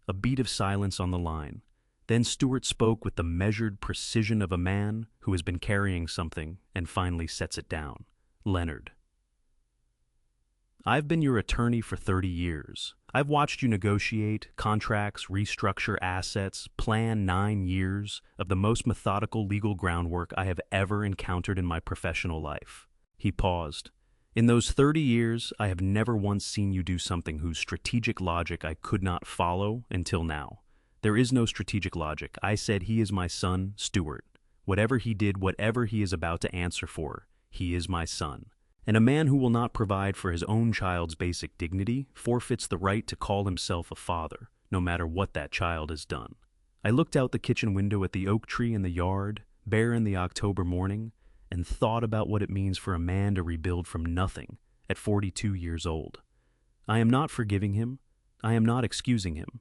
A beat of silence on the line. Then Stewart spoke with the measured precision of a man who has been carrying something and finally sets it down. "Leonard, I've been your attorney for 30 years. I've watched you negotiate, contracts, restructure assets, plan 9 years of the most methodical legal groundwork I have ever encountered in my professional life." He paused. "In those 30 years, I have never once seen you do something whose strategic logic I could not follow until now. There is no strategic logic. I said he is my son, Stewart. Whatever he did, whatever he is about to answer for, he is my son. And a man who will not provide for his own child's basic dignity forfeits the right to call himself a father, no matter what that child has done." I looked out the kitchen window at the oak tree in the yard, bare in the October morning, and thought about what it means for a man to rebuild from nothing at 42 years old. I am not forgiving him. I am not excusing him.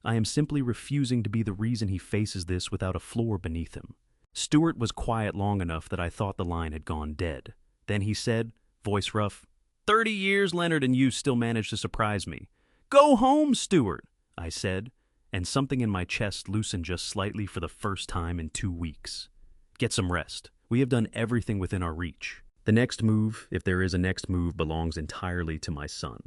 I am simply refusing to be the reason he faces this without a floor beneath him. Stewart was quiet long enough that I thought the line had gone dead. Then he said, voice rough, 30 years, Leonard, and you still managed to surprise me." "Go home, Stewart," I said, and something in my chest loosened just slightly for the first time in 2 weeks. "Get some rest. We have done everything within our reach. The next move, if there is a next move, belongs entirely to my son."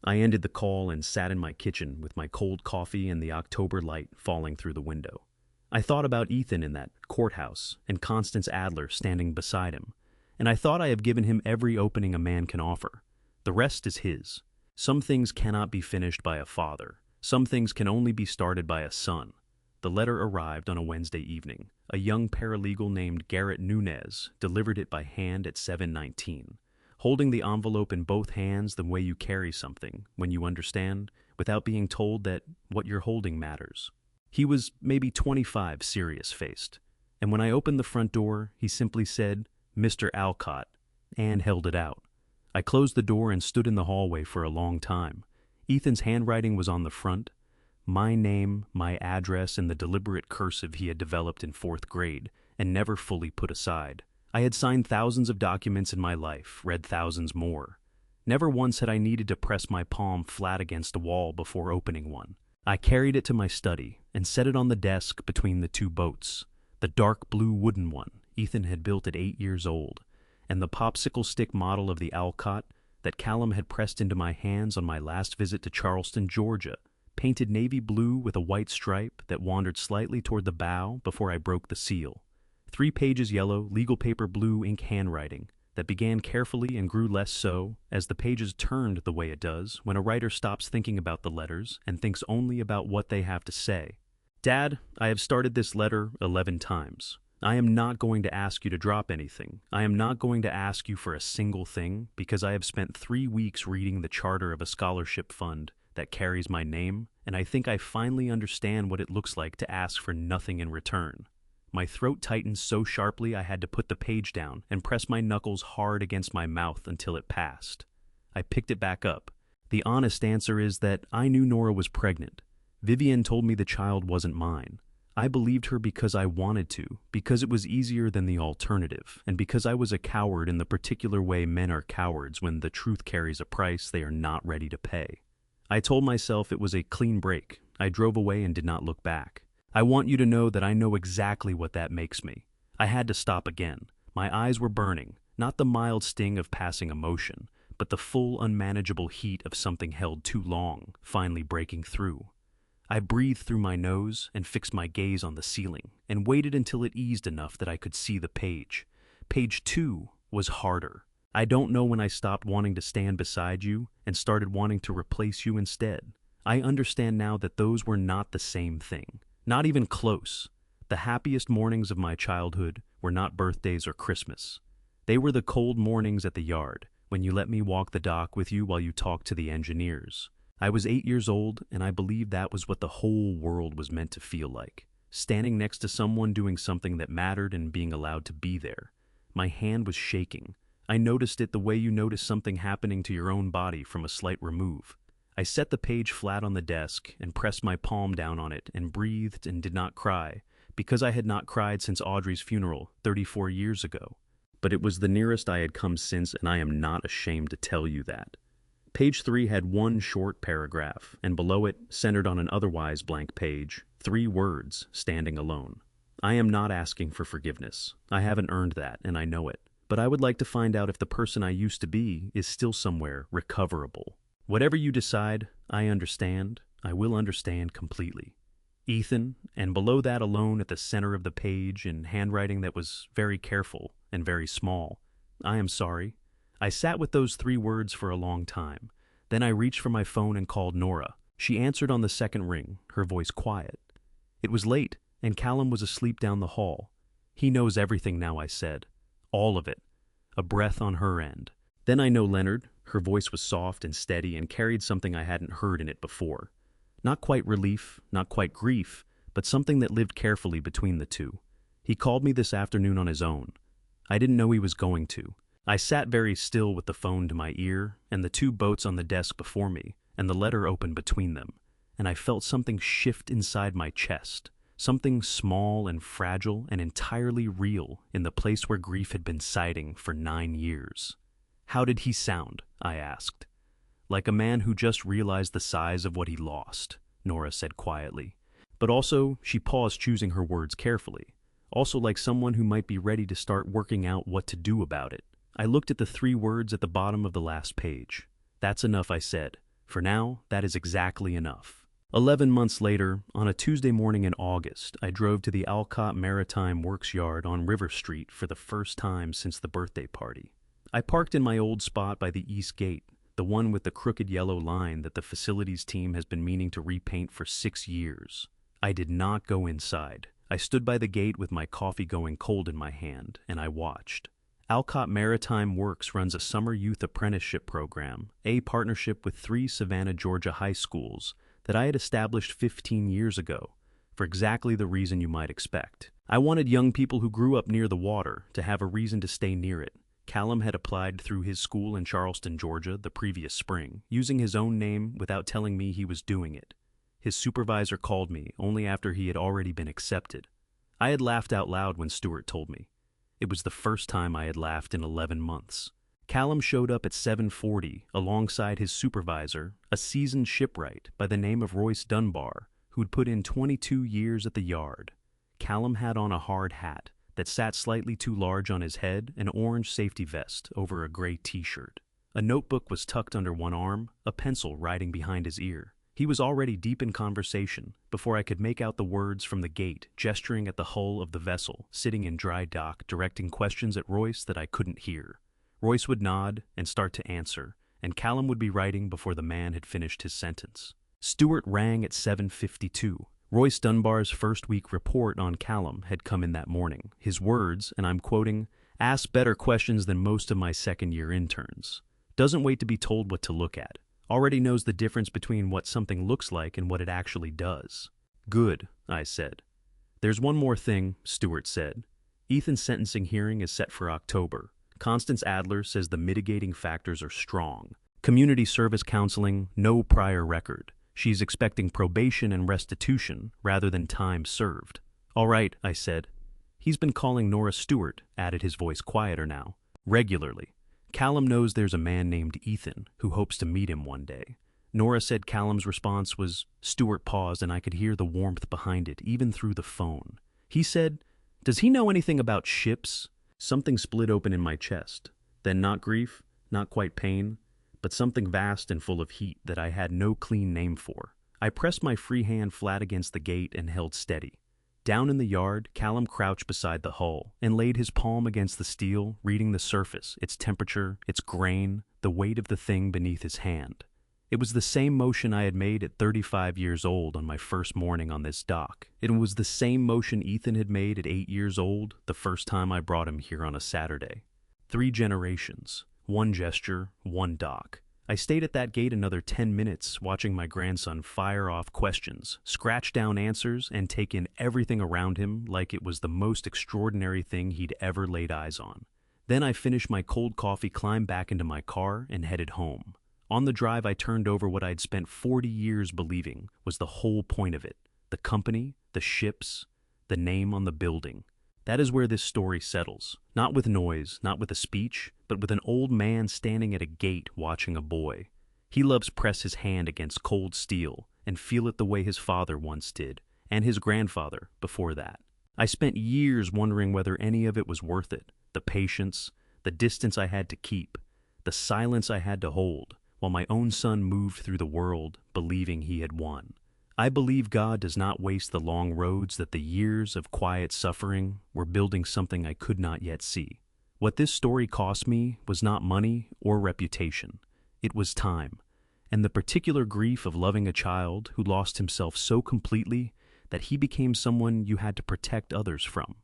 I ended the call and sat in my kitchen with my cold coffee and the October light falling through the window. I thought about Ethan in that courthouse and Constance Adler standing beside him, and I thought I have given him every opening a man can offer. The rest is his. Some things cannot be finished by a father. Some things can only be started by a son. The letter arrived on a Wednesday evening. A young paralegal named Garrett Nunez delivered it by hand at 7:19, holding the envelope in both hands the way you carry something, when you understand, without being told that what you're holding matters. He was maybe 25, serious-faced, and when I opened the front door, he simply said, "Mr. Alcott," and held it out. I closed the door and stood in the hallway for a long time. Ethan's handwriting was on the front. My name, my address, and the deliberate cursive he had developed in 4th grade and never fully put aside. I had signed thousands of documents in my life, read thousands more. Never once had I needed to press my palm flat against a wall before opening one. I carried it to my study and set it on the desk between the two boats, the dark blue wooden one Ethan had built at 8 years old, and the popsicle stick model of the Alcott that Callum had pressed into my hands on my last visit to Charleston, Georgia, painted navy blue with a white stripe that wandered slightly toward the bow before I broke the seal. 3 pages yellow, legal paper blue ink handwriting that began carefully and grew less so as the pages turned the way it does when a writer stops thinking about the letters and thinks only about what they have to say. Dad, I have started this letter 11 times. I am not going to ask you to drop anything. I am not going to ask you for a single thing because I have spent 3 weeks reading the charter of a scholarship fund that carries my name, and I think I finally understand what it looks like to ask for nothing in return. My throat tightened so sharply I had to put the page down and press my knuckles hard against my mouth until it passed. I picked it back up. The honest answer is that I knew Nora was pregnant. Vivian told me the child wasn't mine. I believed her because I wanted to, because it was easier than the alternative, and because I was a coward in the particular way men are cowards when the truth carries a price they are not ready to pay. I told myself it was a clean break. I drove away and did not look back. I want you to know that I know exactly what that makes me. I had to stop again. My eyes were burning, not the mild sting of passing emotion, but the full, unmanageable heat of something held too long, finally breaking through. I breathed through my nose and fixed my gaze on the ceiling, and waited until it eased enough that I could see the page. Page 2 was harder. I don't know when I stopped wanting to stand beside you and started wanting to replace you instead. I understand now that those were not the same thing. Not even close. The happiest mornings of my childhood were not birthdays or Christmas. They were the cold mornings at the yard, when you let me walk the dock with you while you talked to the engineers. I was 8 years old, and I believed that was what the whole world was meant to feel like. Standing next to someone doing something that mattered and being allowed to be there. My hand was shaking. I noticed it the way you notice something happening to your own body from a slight remove. I set the page flat on the desk and pressed my palm down on it and breathed and did not cry, because I had not cried since Audrey's funeral 34 years ago. But it was the nearest I had come since, and I am not ashamed to tell you that. Page 3 had one short paragraph, and below it, centered on an otherwise blank page, 3 words standing alone. I am not asking for forgiveness. I haven't earned that, and I know it. But I would like to find out if the person I used to be is still somewhere recoverable. Whatever you decide, I understand. I will understand completely. Ethan, and below that alone at the center of the page in handwriting that was very careful and very small, I am sorry. I sat with those 3 words for a long time. Then I reached for my phone and called Nora. She answered on the second ring, her voice quiet. It was late, and Callum was asleep down the hall. He knows everything now, I said. All of it. A breath on her end. Then I know Leonard. Her voice was soft and steady and carried something I hadn't heard in it before. Not quite relief, not quite grief, but something that lived carefully between the two. He called me this afternoon on his own. I didn't know he was going to. I sat very still with the phone to my ear and the 2 boats on the desk before me and the letter open between them, and I felt something shift inside my chest, something small and fragile and entirely real in the place where grief had been siding for 9 years. How did he sound? I asked. Like a man who just realized the size of what he lost, Nora said quietly. But also, she paused, choosing her words carefully. Also like someone who might be ready to start working out what to do about it. I looked at the 3 words at the bottom of the last page. That's enough, I said. For now, that is exactly enough. 11 months later, on a Tuesday morning in August, I drove to the Alcott Maritime Works Yard on River Street for the first time since the birthday party. I parked in my old spot by the east gate, the one with the crooked yellow line that the facilities team has been meaning to repaint for 6 years. I did not go inside. I stood by the gate with my coffee going cold in my hand, and I watched. Alcott Maritime Works runs a summer youth apprenticeship program, a partnership with 3 Savannah, Georgia high schools that I had established 15 years ago, for exactly the reason you might expect. I wanted young people who grew up near the water to have a reason to stay near it. Callum had applied through his school in Charleston, Georgia, the previous spring, using his own name without telling me he was doing it. His supervisor called me only after he had already been accepted. I had laughed out loud when Stuart told me. It was the first time I had laughed in 11 months. Callum showed up at 7:40 alongside his supervisor, a seasoned shipwright by the name of Royce Dunbar, who'd put in 22 years at the yard. Callum had on a hard hat that sat slightly too large on his head, an orange safety vest over a gray t-shirt. A notebook was tucked under one arm, a pencil riding behind his ear. He was already deep in conversation before I could make out the words from the gate, gesturing at the hull of the vessel, sitting in dry dock, directing questions at Royce that I couldn't hear. Royce would nod and start to answer, and Callum would be writing before the man had finished his sentence. Stewart rang at 7:52. Royce Dunbar's first-week report on Callum had come in that morning. His words, and I'm quoting, "Ask better questions than most of my second-year interns. Doesn't wait to be told what to look at. Already knows the difference between what something looks like and what it actually does." "Good," I said. "There's one more thing," Stewart said. "Ethan's sentencing hearing is set for October. Constance Adler says the mitigating factors are strong. Community service counseling, no prior record. She's expecting probation and restitution rather than time served." "All right," I said. "He's been calling Nora Stewart," added his voice quieter now, "regularly. Callum knows there's a man named Ethan who hopes to meet him one day." Nora said Callum's response was. Stewart paused, and I could hear the warmth behind it, even through the phone. He said, "Does he know anything about ships?" Something split open in my chest. Then not grief, not quite pain, but something vast and full of heat that I had no clean name for. I pressed my free hand flat against the gate and held steady. Down in the yard, Callum crouched beside the hull and laid his palm against the steel, reading the surface, its temperature, its grain, the weight of the thing beneath his hand. It was the same motion I had made at 35 years old on my first morning on this dock. It was the same motion Ethan had made at 8 years old, the first time I brought him here on a Saturday. 3 generations, one gesture, one dock. I stayed at that gate another 10 minutes, watching my grandson fire off questions, scratch down answers, and take in everything around him like it was the most extraordinary thing he'd ever laid eyes on. Then I finished my cold coffee, climbed back into my car, and headed home. On the drive, I turned over what I'd spent 40 years believing was the whole point of it: the company, the ships, the name on the building. That is where this story settles. Not with noise, not with a speech, but with an old man standing at a gate watching a boy. He loves press his hand against cold steel and feel it the way his father once did, and his grandfather before that. I spent years wondering whether any of it was worth it. The patience, the distance I had to keep, the silence I had to hold, while my own son moved through the world believing he had won. I believe God does not waste the long roads that the years of quiet suffering were building something I could not yet see. What this story cost me was not money or reputation. It was time, and the particular grief of loving a child who lost himself so completely that he became someone you had to protect others from.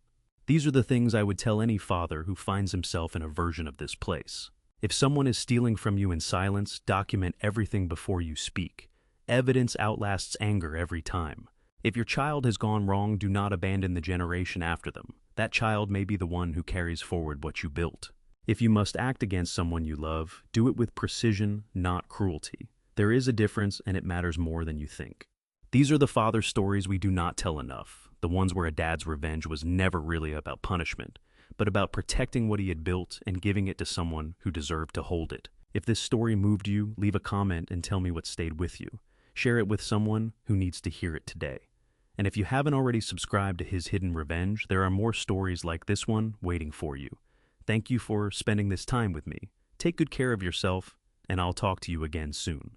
These are the things I would tell any father who finds himself in a version of this place. If someone is stealing from you in silence, document everything before you speak. Evidence outlasts anger every time. If your child has gone wrong, do not abandon the generation after them. That child may be the one who carries forward what you built. If you must act against someone you love, do it with precision, not cruelty. There is a difference, and it matters more than you think. These are the father stories we do not tell enough, the ones where a dad's revenge was never really about punishment, but about protecting what he had built and giving it to someone who deserved to hold it. If this story moved you, leave a comment and tell me what stayed with you. Share it with someone who needs to hear it today. And if you haven't already subscribed to His Hidden Revenge, there are more stories like this one waiting for you. Thank you for spending this time with me. Take good care of yourself, and I'll talk to you again soon.